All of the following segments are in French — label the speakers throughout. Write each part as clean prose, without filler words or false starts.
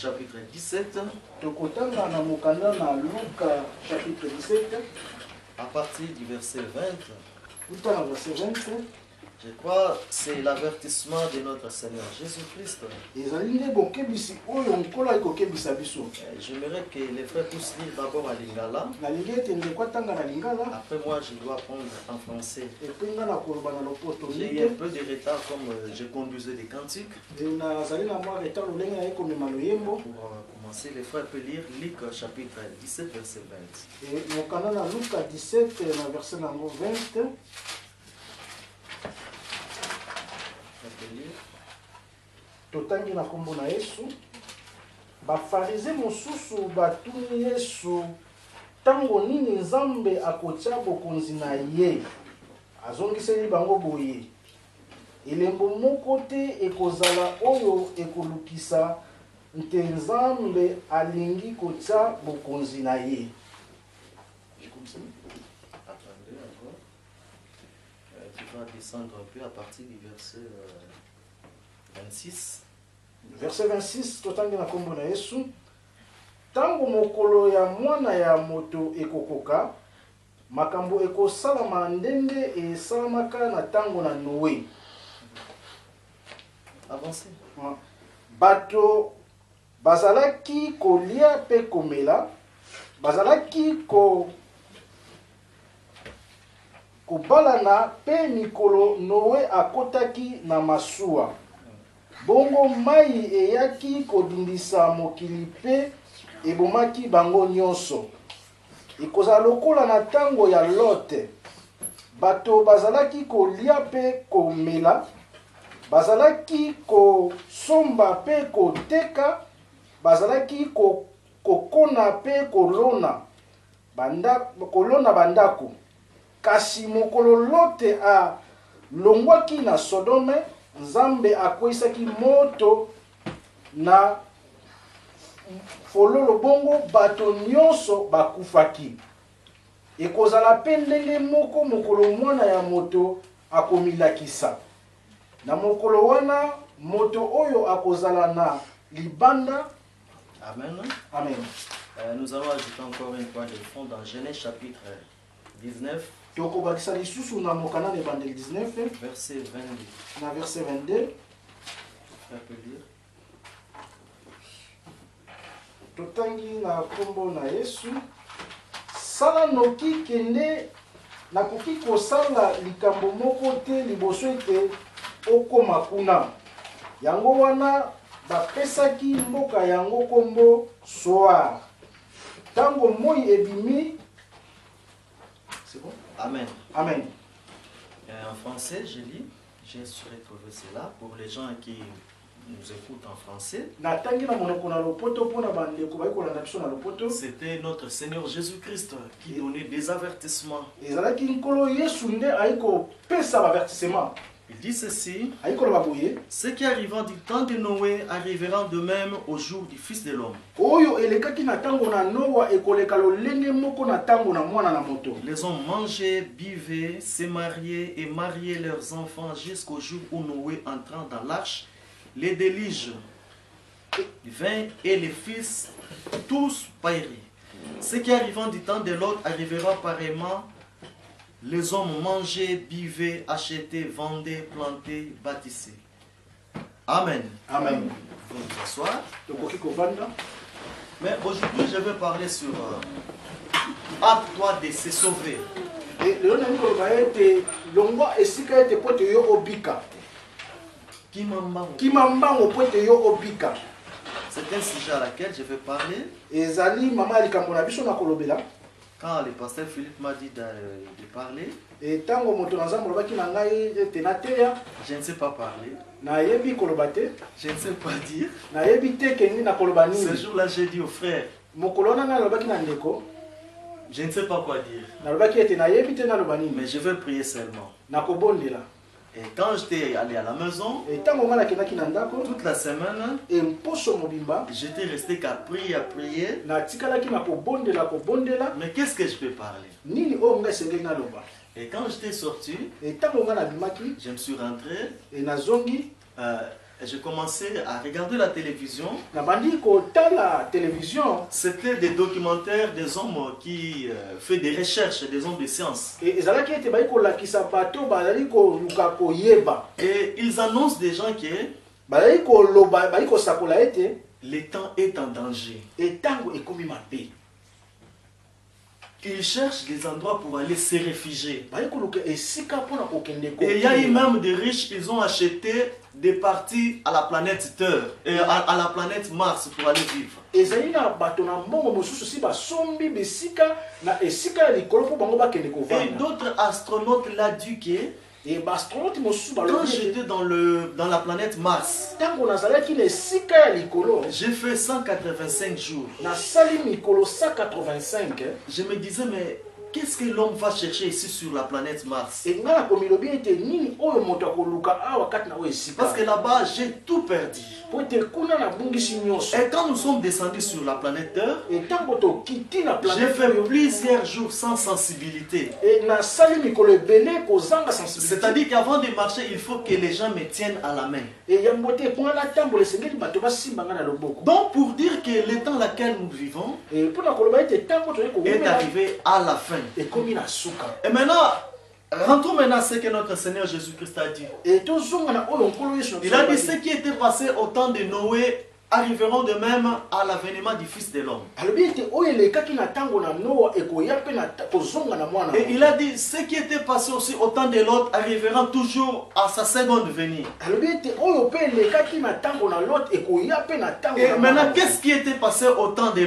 Speaker 1: Chapitre 17.
Speaker 2: Tokotanga na mokanda na Luka chapitre 17.
Speaker 1: À partir du verset 20.
Speaker 2: Uta na verset 20.
Speaker 1: Je crois que c'est l'avertissement de notre Seigneur Jésus-Christ.
Speaker 2: Ezalinde bokebisi oyo nkola ikokebisa biso.
Speaker 1: J'aimerais que les frères puissent lire d'abord à Lingala.
Speaker 2: Na lingete ndeko tanga na Lingala.
Speaker 1: Après moi, je dois prendre en français.
Speaker 2: Epenga na koloba na lopoto.
Speaker 1: J'ai eu un peu de retard comme je conduisais des cantiques.
Speaker 2: Na zali na mwa retard lolenge na eko mema loyembo.
Speaker 1: Pour commencer, les frères peuvent lire Luc chapitre 17 verset 20.
Speaker 2: Et mokanda na Luka 17 na verset nango 20. Totangi na kombo na Yesu. Bafarize mosusu batuni Yesu tango nini Nzambe akotia bokonzi na ye. Azongiseli bango boye. Elembo moko te ekozala oyo ekolukisa nte Nzambe alingi kotia bokonzi na ye.
Speaker 1: Attendez encore. Tu vas descendre un peu à partir du verset 26.
Speaker 2: Verset 26, totangi na kombo na Yesu. Tango mokolo ya mwana ya moto ekokoka, makambo ekosalama ndenge esalamaka na tango na Noé.
Speaker 1: Avancez.
Speaker 2: Bato bazalaki kolia pe komela, bazalaki kobalana pe mikolo Noé akotaki na masuwa. Bongo mai eyaki kodindisa mokili pe ebomaki bango nyonso. Ekozala lokola na tango ya Lote. Bato bazalaki kolia pe komela, bazalaki kosomba pe koteka, bazalaki kokona pe kolona bandako. Kasi mokolo Lote a longwaki na Sodome, Nzambe akweisaki moto na fololo bongo bato nyonso bakufaki. Ekozala pe ndenge moko mokolo mwana ya moto akomilakisa. Na mokolo wana moto oyo akozala na libanda.
Speaker 1: Amen.
Speaker 2: Amen.
Speaker 1: Nous allons ajouter encore une fois de fond dans Genèse chapitre 19.
Speaker 2: Tokobakisa lisusu na mokana de bandel 19.
Speaker 1: Verset 22.
Speaker 2: Na verset 22.
Speaker 1: Frère peut lire.
Speaker 2: Totangi na kombo na Yesu. Sala noki kende nakoki kosala likambo moko te liboso ete okoma kuna. Yango wana bapesaki mboka yango kombo Soar. Tango moi ebimi. C'est bon?
Speaker 1: Amen.
Speaker 2: Amen.
Speaker 1: En français, je lis. J'ai retrouvé cela pour les gens qui nous écoutent en français. C'était notre Seigneur Jésus-Christ qui donnait des avertissements. Il dit ceci: ce qui arrivant du temps de Noé arrivera de même au jour du Fils de l'homme. Les hommes mangeaient, buvaient, se mariaient et mariaient leurs enfants jusqu'au jour où Noé entrant dans l'arche. Les déluges vint et les fils tous périrent. Ce qui arrivant du temps de Lot arrivera pareillement. Les hommes mangeaient, buvaient, achetaient, vendaient, plantaient, bâtissaient. Amen.
Speaker 2: Amen.
Speaker 1: Vous pouvez vous asseoir. Mais aujourd'hui, je vais parler sur hâte-toi de se sauver. C'est un sujet à laquelle je vais parler. Quand le pasteur Philippe m'a dit de parler, je ne sais pas parler. Je ne sais pas dire. Ce jour-là, j'ai dit au frère, je ne sais pas quoi dire. Mais je vais prier seulement. Et quand j'étais allé à la maison, toute la semaine, j'étais resté qu'à prier, à prier. Mais qu'est-ce que je peux parler? Et quand j'étais sorti, je me suis rentré. j'ai commencé à regarder la télévision.
Speaker 2: na bandi kotala télévision.
Speaker 1: C'était des documentaires des hommes qui font des recherches, des hommes de science.
Speaker 2: ezalaki ete bali kolakisa bato bazali koluka koyeba.
Speaker 1: Et ils annoncent des gens que
Speaker 2: bazali koloba bali kosakola ete
Speaker 1: le temps est en danger.
Speaker 2: etango ekomi mabe.
Speaker 1: Ils cherchent des endroits pour aller se réfugier.
Speaker 2: bali koluka esika mpona kokende
Speaker 1: Et il y a eu même des riches, ils ont acheté des parties à la planète Terre, à la planète Mars pour aller vivre.
Speaker 2: ezali na bato na mbongo mosusu si basombi bisika na esika ya likolo mpo bango bakende
Speaker 1: Et
Speaker 2: kovanda.
Speaker 1: d'autres astronautes l'ont dit que
Speaker 2: baastronaute mosusu
Speaker 1: quand
Speaker 2: balobi
Speaker 1: j'étais dans la planète Mars,
Speaker 2: ntango nazalaki na esika ya likolo
Speaker 1: j'ai fait 185 jours.
Speaker 2: nasali mikolo 185.
Speaker 1: Je me disais, mais qu'est-ce que l'homme va chercher ici sur la planète Mars?
Speaker 2: nga na komilobi ete nini oyo moto akoluka awa kati na oyo esika.
Speaker 1: Parce que là-bas, j'ai tout perdu.
Speaker 2: po ete kuna nabungisi nyonso.
Speaker 1: Et quand nous sommes descendus sur la planète Terre,
Speaker 2: ntango tokiti na
Speaker 1: j'ai
Speaker 2: planète
Speaker 1: fait
Speaker 2: oyo
Speaker 1: plusieurs jours sans sensibilité.
Speaker 2: nasali mikolo ebele kozanga sensibilité.
Speaker 1: C'est-à-dire qu'avant de marcher, il faut que les gens me tiennent à la main.
Speaker 2: yambo te mpo nga natambola esengeli bato basimba nga na loboko.
Speaker 1: Donc pour dire que le temps dans lequel nous vivons
Speaker 2: mpo na koloba ete ntango toyei
Speaker 1: est
Speaker 2: kowumela
Speaker 1: arrivé à la fin.
Speaker 2: ekomi na suka.
Speaker 1: Et maintenant, rentrons maintenant à ce que notre Seigneur Jésus-Christ a dit.
Speaker 2: tozonga na oyo nkolo yesu na
Speaker 1: Il a dit ce qui était passé au temps de Noé arriveront de même à l'avènement du Fils de l'homme.
Speaker 2: alobi ete oyo elekaki na ntango na noa ekoya mpe na kozonga na mwana.
Speaker 1: Et il a dit ce qui était passé aussi au temps de l'autre arriveront toujours à sa seconde venue.
Speaker 2: alobi ete oyo mpe elekaki na ntango na lot ekoya mpe na ntango
Speaker 1: Et
Speaker 2: na
Speaker 1: maintenant,
Speaker 2: mwana.
Speaker 1: qu'est-ce qui était passé au temps de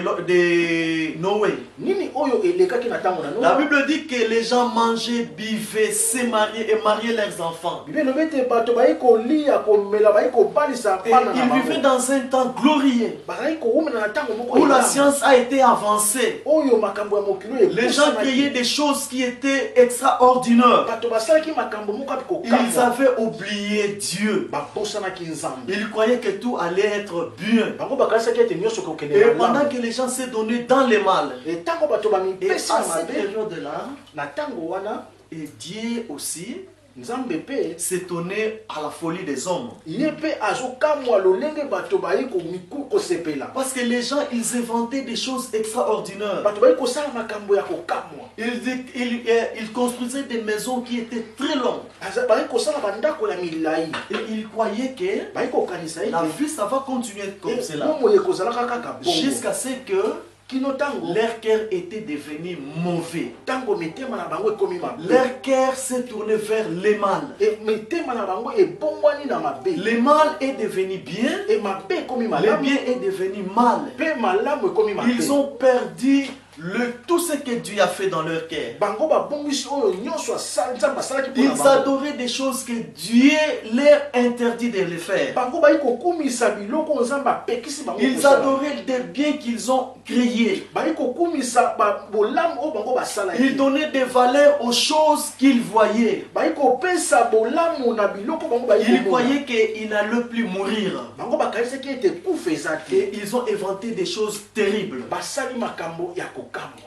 Speaker 1: Noé?
Speaker 2: nini oyo elekaki na ntango na
Speaker 1: La
Speaker 2: noa.
Speaker 1: Bible dit que les gens mangeaient, buvaient, se mariaient et mariaient leurs enfants.
Speaker 2: bible elobi ete bato bayi kolia komela bayi kobalisa
Speaker 1: Et
Speaker 2: bana na
Speaker 1: ils vivaient
Speaker 2: bango.
Speaker 1: dans un temps glorieux
Speaker 2: bazali kowumela na ntango moko
Speaker 1: où la
Speaker 2: elanga.
Speaker 1: science a été avancée.
Speaker 2: oyo makambo ya mokili oyo
Speaker 1: Les gens créaient des choses qui étaient extraordinaires.
Speaker 2: bato basalaki makambo moko api
Speaker 1: Ils
Speaker 2: kokamba.
Speaker 1: avaient oublié Dieu.
Speaker 2: babosanaki nzambe.
Speaker 1: Ils croyaient que tout allait être bien.
Speaker 2: bango bakanisaki ete nyonso kokende
Speaker 1: Et
Speaker 2: na
Speaker 1: pendant
Speaker 2: malamu.
Speaker 1: que les gens s'est donné dans le mal.
Speaker 2: ntango bato
Speaker 1: Et
Speaker 2: bamipesi
Speaker 1: à
Speaker 2: na
Speaker 1: cette
Speaker 2: mabe
Speaker 1: période-là,
Speaker 2: na ntango wana
Speaker 1: et Dieu aussi
Speaker 2: nzambe mpe
Speaker 1: s'étonnait à la folie des hommes.
Speaker 2: ye mpe azokamwa lolenge bato bayi kosepela.
Speaker 1: Parce que les gens, ils inventaient des choses extraordinaires.
Speaker 2: bato bayi kosala makambo ya kokamwa.
Speaker 1: Ils construisaient des maisons qui étaient très longues.
Speaker 2: bayi kosala bandako ya milai.
Speaker 1: Et ils croyaient que
Speaker 2: bayi kokanisa
Speaker 1: la
Speaker 2: ete
Speaker 1: vie, ça va continuer comme cela.
Speaker 2: momo ekozalaka kaka bongo.
Speaker 1: Jusqu'à ce que
Speaker 2: kino ntango
Speaker 1: leur cœur était devenu mauvais.
Speaker 2: ntango mitema na bango ekomi mabe.
Speaker 1: Leur cœur s'est tourné vers le mal.
Speaker 2: mitema na bango ebongwani na mabe.
Speaker 1: Le mal est devenu bien.
Speaker 2: mabe ekomi
Speaker 1: Le
Speaker 2: malamu.
Speaker 1: bien est devenu mal.
Speaker 2: mpe malamu ekomi mabe.
Speaker 1: Ils ont perdu tout ce que Dieu a fait dans leur cœur.
Speaker 2: bango babongisi oyo nyonso nzambe asalaki mpona
Speaker 1: Ils
Speaker 2: bango.
Speaker 1: adoraient des choses que Dieu leur interdit de les faire.
Speaker 2: bango bayi kokumisa biloko nzambe apekisi bango
Speaker 1: Ils
Speaker 2: kosala.
Speaker 1: adoraient des biens qu'ils ont créés.
Speaker 2: bayi kokumisa bolamu oyo bango basalaki.
Speaker 1: Ils donnaient des valeurs aux choses qu'ils voyaient.
Speaker 2: bayi kopesa bolamu na biloko bango bayi
Speaker 1: Ils
Speaker 2: komona.
Speaker 1: croyaient qu'ils n'allaient plus mourir.
Speaker 2: bango bakanisaki ete kufa eza te.
Speaker 1: Et ils ont inventé des choses terribles.
Speaker 2: basali makambo ya kokamwa.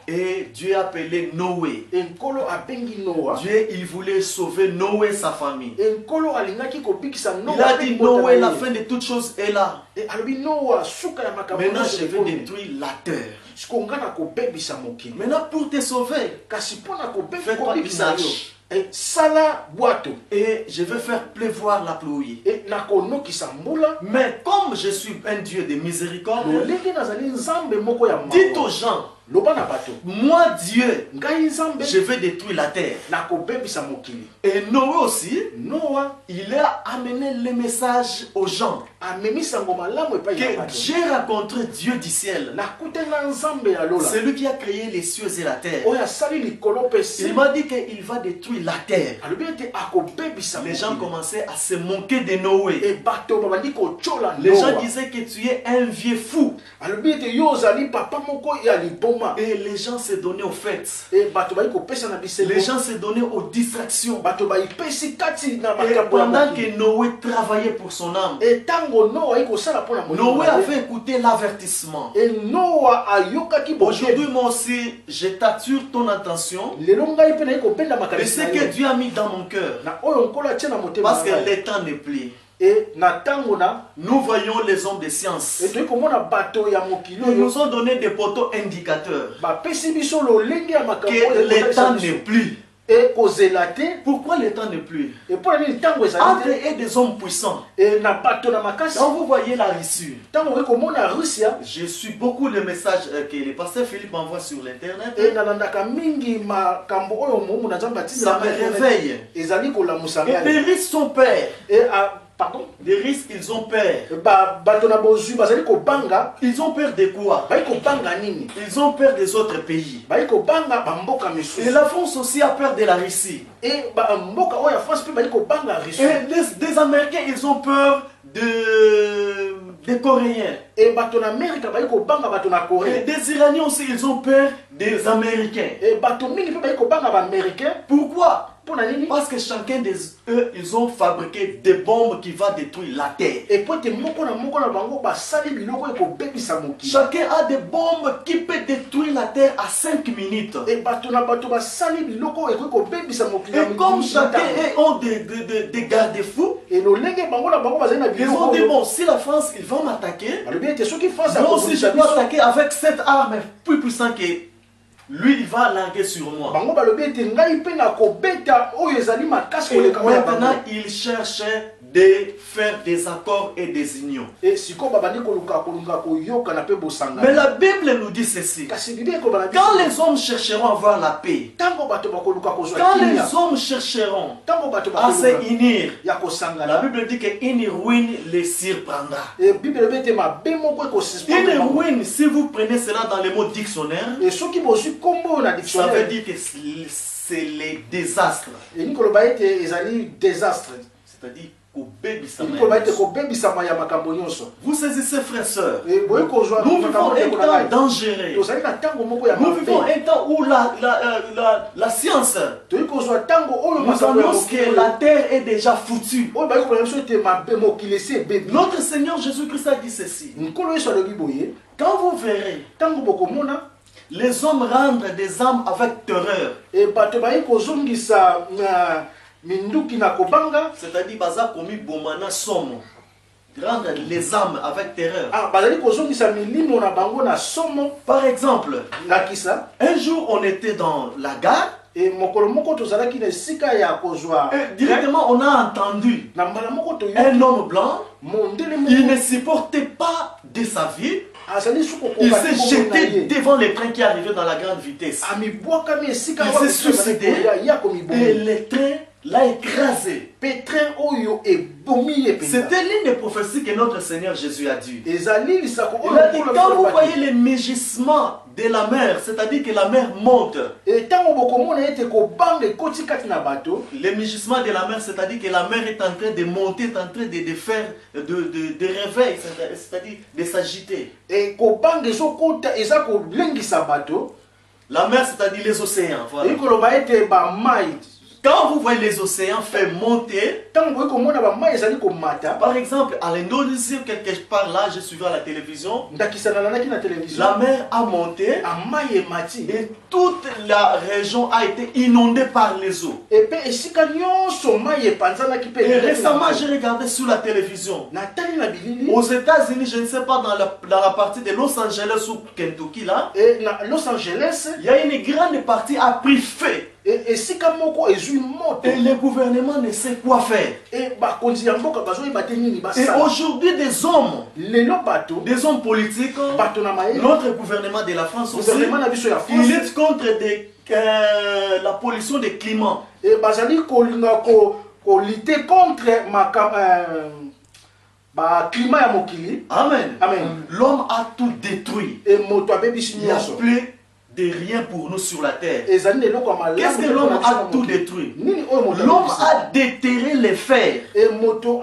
Speaker 1: Et Dieu a appelé Noé.
Speaker 2: enkolo abengi noa.
Speaker 1: Dieu, il voulait sauver Noé et sa famille.
Speaker 2: enkolo alingaki kobikisa
Speaker 1: Il a dit, Noé, la fin de toutes choses est là.
Speaker 2: alobi noa suka ya makambo
Speaker 1: Maintenant,
Speaker 2: nyonso
Speaker 1: je vais
Speaker 2: ekomi.
Speaker 1: détruire la terre.
Speaker 2: siko nga na kobebisa mokili.
Speaker 1: Maintenant, pour te sauver,
Speaker 2: kasi mpo na
Speaker 1: Fais-toi
Speaker 2: kobebisa
Speaker 1: une
Speaker 2: yo
Speaker 1: arche.
Speaker 2: sala bwato.
Speaker 1: et je vais faire pleuvoir la pluie.
Speaker 2: nakonokisa mbula.
Speaker 1: Mais comme je suis un Dieu de miséricorde,
Speaker 2: lolenge nazali nzambe moko ya
Speaker 1: dites aux gens,
Speaker 2: loba na bato.
Speaker 1: moi Dieu,
Speaker 2: ngai nzambe
Speaker 1: je vais détruire la terre.
Speaker 2: nakobebisa mokili.
Speaker 1: Et Noé aussi,
Speaker 2: noa
Speaker 1: il a amené le message aux gens
Speaker 2: amemisa ngo malamu epai ya
Speaker 1: que
Speaker 2: bato.
Speaker 1: j'ai rencontré Dieu du ciel,
Speaker 2: nakutenga nzambe ya lola
Speaker 1: celui qui a créé les cieux et la terre.
Speaker 2: oyo asali likolo mpe si.
Speaker 1: Il m'a dit qu'il va détruire la terre.
Speaker 2: alobi ete akobebisa
Speaker 1: Les gens
Speaker 2: mokili.
Speaker 1: commençaient à se moquer de Noé.
Speaker 2: e bato babandi kotyola
Speaker 1: Les gens
Speaker 2: noa.
Speaker 1: disaient que tu es un vieux fou.
Speaker 2: alobi ete yo ozali papa moko ya liboma.
Speaker 1: Et les gens se donnaient aux fêtes.
Speaker 2: e bato bali kopesa na bisengo.
Speaker 1: Les gens se donnaient aux distractions.
Speaker 2: bato bayipesi kati na
Speaker 1: Et
Speaker 2: makambo ya
Speaker 1: pendant
Speaker 2: mokili.
Speaker 1: que Noé travaillait pour son âme,
Speaker 2: e ntango noa ayi kosala mpona
Speaker 1: Noé avait écouté l'avertissement.
Speaker 2: e noa ayokaki
Speaker 1: Aujourd'hui,
Speaker 2: boyebi.
Speaker 1: moi aussi, je t'attire ton attention
Speaker 2: lelo ngai mpe nayi kobenda
Speaker 1: de
Speaker 2: makanisi
Speaker 1: ce
Speaker 2: na
Speaker 1: que
Speaker 2: yo.
Speaker 1: Dieu a mis dans mon cœur.
Speaker 2: na oyo nkolo atie na motema
Speaker 1: Parce
Speaker 2: na
Speaker 1: que
Speaker 2: ngai.
Speaker 1: le temps n'est plus.
Speaker 2: Et na tango na
Speaker 1: nous voyons les hommes de science.
Speaker 2: et toyi komona bato ya mokili
Speaker 1: Ils nous ont donné des poteaux indicateurs
Speaker 2: bapesi biso lolenge ya makambo
Speaker 1: que le temps n'est plus.
Speaker 2: et kozela te.
Speaker 1: Pourquoi le temps n'est plus?
Speaker 2: Et pour nini ntango ezali
Speaker 1: Entre
Speaker 2: te
Speaker 1: et des hommes puissants.
Speaker 2: et na bato na makasi
Speaker 1: Quand vous voyez la Russie,
Speaker 2: ntango okoki komona Russia
Speaker 1: je suis beaucoup de messages que le pasteur Philippe envoie sur l'internet.
Speaker 2: et nalandaka mingi makambo oyo momu na nzambe
Speaker 1: Ça me réveille.
Speaker 2: ezali kolamusa
Speaker 1: Et les
Speaker 2: ngai
Speaker 1: Russes sont peurs.
Speaker 2: et pardon
Speaker 1: Les Russes, ils ont peur.
Speaker 2: bato na bozwi bazali kobanga
Speaker 1: Ils ont peur de quoi?
Speaker 2: bali kobanga nini
Speaker 1: Ils ont peur des autres pays.
Speaker 2: bali kobanga bamboka
Speaker 1: Et
Speaker 2: misusu
Speaker 1: la France aussi a peur de la Russie.
Speaker 2: et bamboka oyo ya France mpe bali kobanga Russie
Speaker 1: Et des Américains, ils ont peur des Coréens.
Speaker 2: et bato na Amerika bali kobanga bato na
Speaker 1: Et
Speaker 2: Corée
Speaker 1: des Iraniens aussi, ils ont peur des Américains.
Speaker 2: et bato mingi mpe bali kobanga baaméricain
Speaker 1: Pourquoi?
Speaker 2: mpona nini
Speaker 1: Parce que chacun d'eux, ils ont fabriqué des bombes qui vont détruire la terre.
Speaker 2: et po ete moko na bango basali biloko ekobebisa mokili
Speaker 1: Chacun a des bombes qui peuvent détruire la terre à 5 minutes.
Speaker 2: et bato na bato basali biloko ekoki kobebisa mokili
Speaker 1: Et comme chacun ont des garde-fous,
Speaker 2: et lolenge bango na bango bazali na
Speaker 1: ils ont dit,
Speaker 2: biloko
Speaker 1: bon, si la France, ils vont m'attaquer,
Speaker 2: balobi ete soki France
Speaker 1: moi aussi je
Speaker 2: akobundisa
Speaker 1: dois
Speaker 2: biso
Speaker 1: attaquer avec cette arme plus puissante que lui, il va larguer sur moi.
Speaker 2: bango balobi ete ngai mpe nakobeta oyo ezali makasi
Speaker 1: Et
Speaker 2: koleka ya bango
Speaker 1: maintenant, il cherchait de faire des accords et des unions.
Speaker 2: et sikoyo babandi kolunga koyokana mpe
Speaker 1: Mais
Speaker 2: bosangana
Speaker 1: la Bible nous dit ceci.
Speaker 2: kasi bible ekobana
Speaker 1: Quand les hommes chercheront à avoir la paix,
Speaker 2: ntango bato bakoluka kozwa
Speaker 1: quand
Speaker 2: kimia
Speaker 1: les hommes chercheront
Speaker 2: ntango bato
Speaker 1: à se
Speaker 2: bakoluka
Speaker 1: unir,
Speaker 2: ya
Speaker 1: la
Speaker 2: kosangana
Speaker 1: Bible dit qu'une ruine les surprendra.
Speaker 2: et bible elobi ete mabe moko
Speaker 1: Une
Speaker 2: ekosispendre bango
Speaker 1: ruine, si vous prenez cela dans les mots dictionnaire,
Speaker 2: et soki bozwi kombo oyo na
Speaker 1: ça veut
Speaker 2: dictionnaire
Speaker 1: dire que c'est les désastres.
Speaker 2: elingi koloba ete ezali désastre
Speaker 1: C'est-à-dire qu'au bébé, ça
Speaker 2: elingi koloba ete
Speaker 1: mène.
Speaker 2: kobebisama ya makambo nyonso
Speaker 1: Vous saisissez, frères et sœurs,
Speaker 2: boyi kozwa
Speaker 1: nous vivons
Speaker 2: makambo
Speaker 1: un
Speaker 2: ndeko na
Speaker 1: temps
Speaker 2: ngai
Speaker 1: dangereux.
Speaker 2: tozali na ntango moko ya
Speaker 1: Nous vivons
Speaker 2: mabe
Speaker 1: un temps où la science
Speaker 2: toyi kozwa ntango oyo
Speaker 1: nous
Speaker 2: makambo ya
Speaker 1: annonce
Speaker 2: mokili
Speaker 1: que la terre est déjà foutue.
Speaker 2: oyo bayi koloba biso ete mabe mokili esi ebebi
Speaker 1: Notre Seigneur Jésus-Christ a dit ceci.
Speaker 2: nkolo yesu alobi boye
Speaker 1: Quand vous verrez
Speaker 2: ntango bokomona
Speaker 1: les hommes rendre des âmes avec terreur,
Speaker 2: e bato bayi kozongisa minduki na kobanga
Speaker 1: c'est-à-dire baza komi bomana somo, rendre les âmes avec terreur.
Speaker 2: bazali kozongisa milimo na bango na somo
Speaker 1: Par exemple,
Speaker 2: lakisa
Speaker 1: un jour on était dans la gare
Speaker 2: e mokolo moko tozalaki na esika ya kozwa
Speaker 1: et directement on a entendu
Speaker 2: na mbala moko toyoki
Speaker 1: un homme blanc,
Speaker 2: mondele
Speaker 1: il
Speaker 2: moko
Speaker 1: ne supportait pas de sa vie,
Speaker 2: azali suko
Speaker 1: il
Speaker 2: kokati
Speaker 1: s'est
Speaker 2: bongo na
Speaker 1: jeté
Speaker 2: ye
Speaker 1: devant les trains qui arrivaient dans la grande vitesse.
Speaker 2: amibwakami esika
Speaker 1: Il
Speaker 2: wana
Speaker 1: s'est suicidé.
Speaker 2: ya
Speaker 1: Et
Speaker 2: komibomi
Speaker 1: le train l'a écrasé.
Speaker 2: pe train oyo ebomi ye penza
Speaker 1: C'était l'une des prophéties que notre Seigneur Jésus a dit.
Speaker 2: ezali lisako
Speaker 1: Il
Speaker 2: oyo
Speaker 1: a dit,
Speaker 2: Nkolo
Speaker 1: quand vous
Speaker 2: alobaki.
Speaker 1: voyez les mugissements de la mer, c'est-à-dire que la mer monte,
Speaker 2: Et ntango bokomona ete kobanga ekoti kati na bato
Speaker 1: les mugissements de la mer, c'est-à-dire que la mer est en train de monter, est en train de faire de réveil, c'est-à-dire de s'agiter.
Speaker 2: e kobanga ezokota eza kolengisa bato
Speaker 1: La mer, c'est-à-dire les océans. Voilà.
Speaker 2: eyi koloba ete bamai
Speaker 1: Quand vous voyez les océans faire monter,
Speaker 2: ntango boyi komona bamai ezali komata
Speaker 1: par exemple, à l'Indonésie, quelque part là, je suivais à la télévision,
Speaker 2: ndakisa nalandaki na télévision
Speaker 1: la mer a monté
Speaker 2: amai emati
Speaker 1: et toute la région a été inondée par les eaux.
Speaker 2: epe esika nyonso mai epanzanaki mpe
Speaker 1: Et
Speaker 2: eleki na
Speaker 1: récemment,
Speaker 2: mai.
Speaker 1: j'ai regardé sur la télévision.
Speaker 2: natali na bilili
Speaker 1: Aux États-Unis, je ne sais pas, dans la partie de Los Angeles ou Kentucky, là,
Speaker 2: e na Los Angeles
Speaker 1: il y a une grande partie a pris feu.
Speaker 2: esika moko ezwi moto
Speaker 1: Et le gouvernement ne sait quoi faire.
Speaker 2: e bakonzi ya mboka bazoyeba te nini
Speaker 1: Et
Speaker 2: basala
Speaker 1: aujourd'hui, des hommes politiques,
Speaker 2: bato na mayele
Speaker 1: notre gouvernement de la France aussi,
Speaker 2: gouvernement na biso ya
Speaker 1: qui
Speaker 2: France
Speaker 1: lutte contre la pollution des climats.
Speaker 2: e bazali kolinga kolite contre climat ya mokili
Speaker 1: Amen.
Speaker 2: amen
Speaker 1: L'homme a tout détruit.
Speaker 2: e moto abebisi
Speaker 1: Il n'y a
Speaker 2: nyonso
Speaker 1: plus de rien pour nous sur la terre.
Speaker 2: ezali na eloko ya malamu
Speaker 1: Qu'est-ce que
Speaker 2: te
Speaker 1: l'homme
Speaker 2: mpona biso na
Speaker 1: a tout
Speaker 2: mokili.
Speaker 1: détruit?
Speaker 2: nini oyo moto
Speaker 1: L'homme
Speaker 2: abebisi?
Speaker 1: a déterré les fers.
Speaker 2: e moto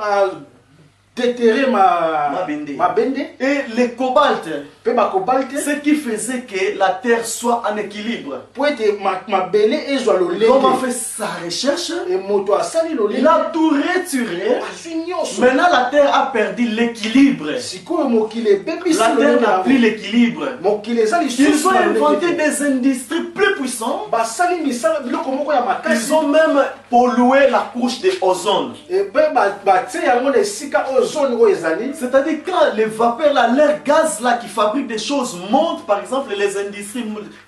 Speaker 2: déterrer ma bende
Speaker 1: et le cobalt,
Speaker 2: pe ba cobalt
Speaker 1: ce qui faisait que la terre soit en équilibre.
Speaker 2: pour être ma bele ezwa lo
Speaker 1: L'homme a
Speaker 2: lenge
Speaker 1: fait sa recherche,
Speaker 2: et moto asali lo
Speaker 1: il
Speaker 2: lenge
Speaker 1: a tout retiré.
Speaker 2: azwi nyonso
Speaker 1: Maintenant la terre a perdu l'équilibre.
Speaker 2: sikoyo mokili ebebisi
Speaker 1: La
Speaker 2: lo
Speaker 1: terre
Speaker 2: lenge
Speaker 1: n'a
Speaker 2: na
Speaker 1: plus l'équilibre.
Speaker 2: mokili eza
Speaker 1: Ils
Speaker 2: lisusu
Speaker 1: ont
Speaker 2: na lolenge
Speaker 1: inventé
Speaker 2: te.
Speaker 1: des industries plus puissantes.
Speaker 2: basali misala biloko moko ya makasi
Speaker 1: Ils ont même pollué la couche de ozone.
Speaker 2: ebe batie yango na esika oyo zone oyo ezali.
Speaker 1: C'est-à-dire quand les vapeurs, là, l'air gaz là qui fabrique des choses montent, par exemple les industries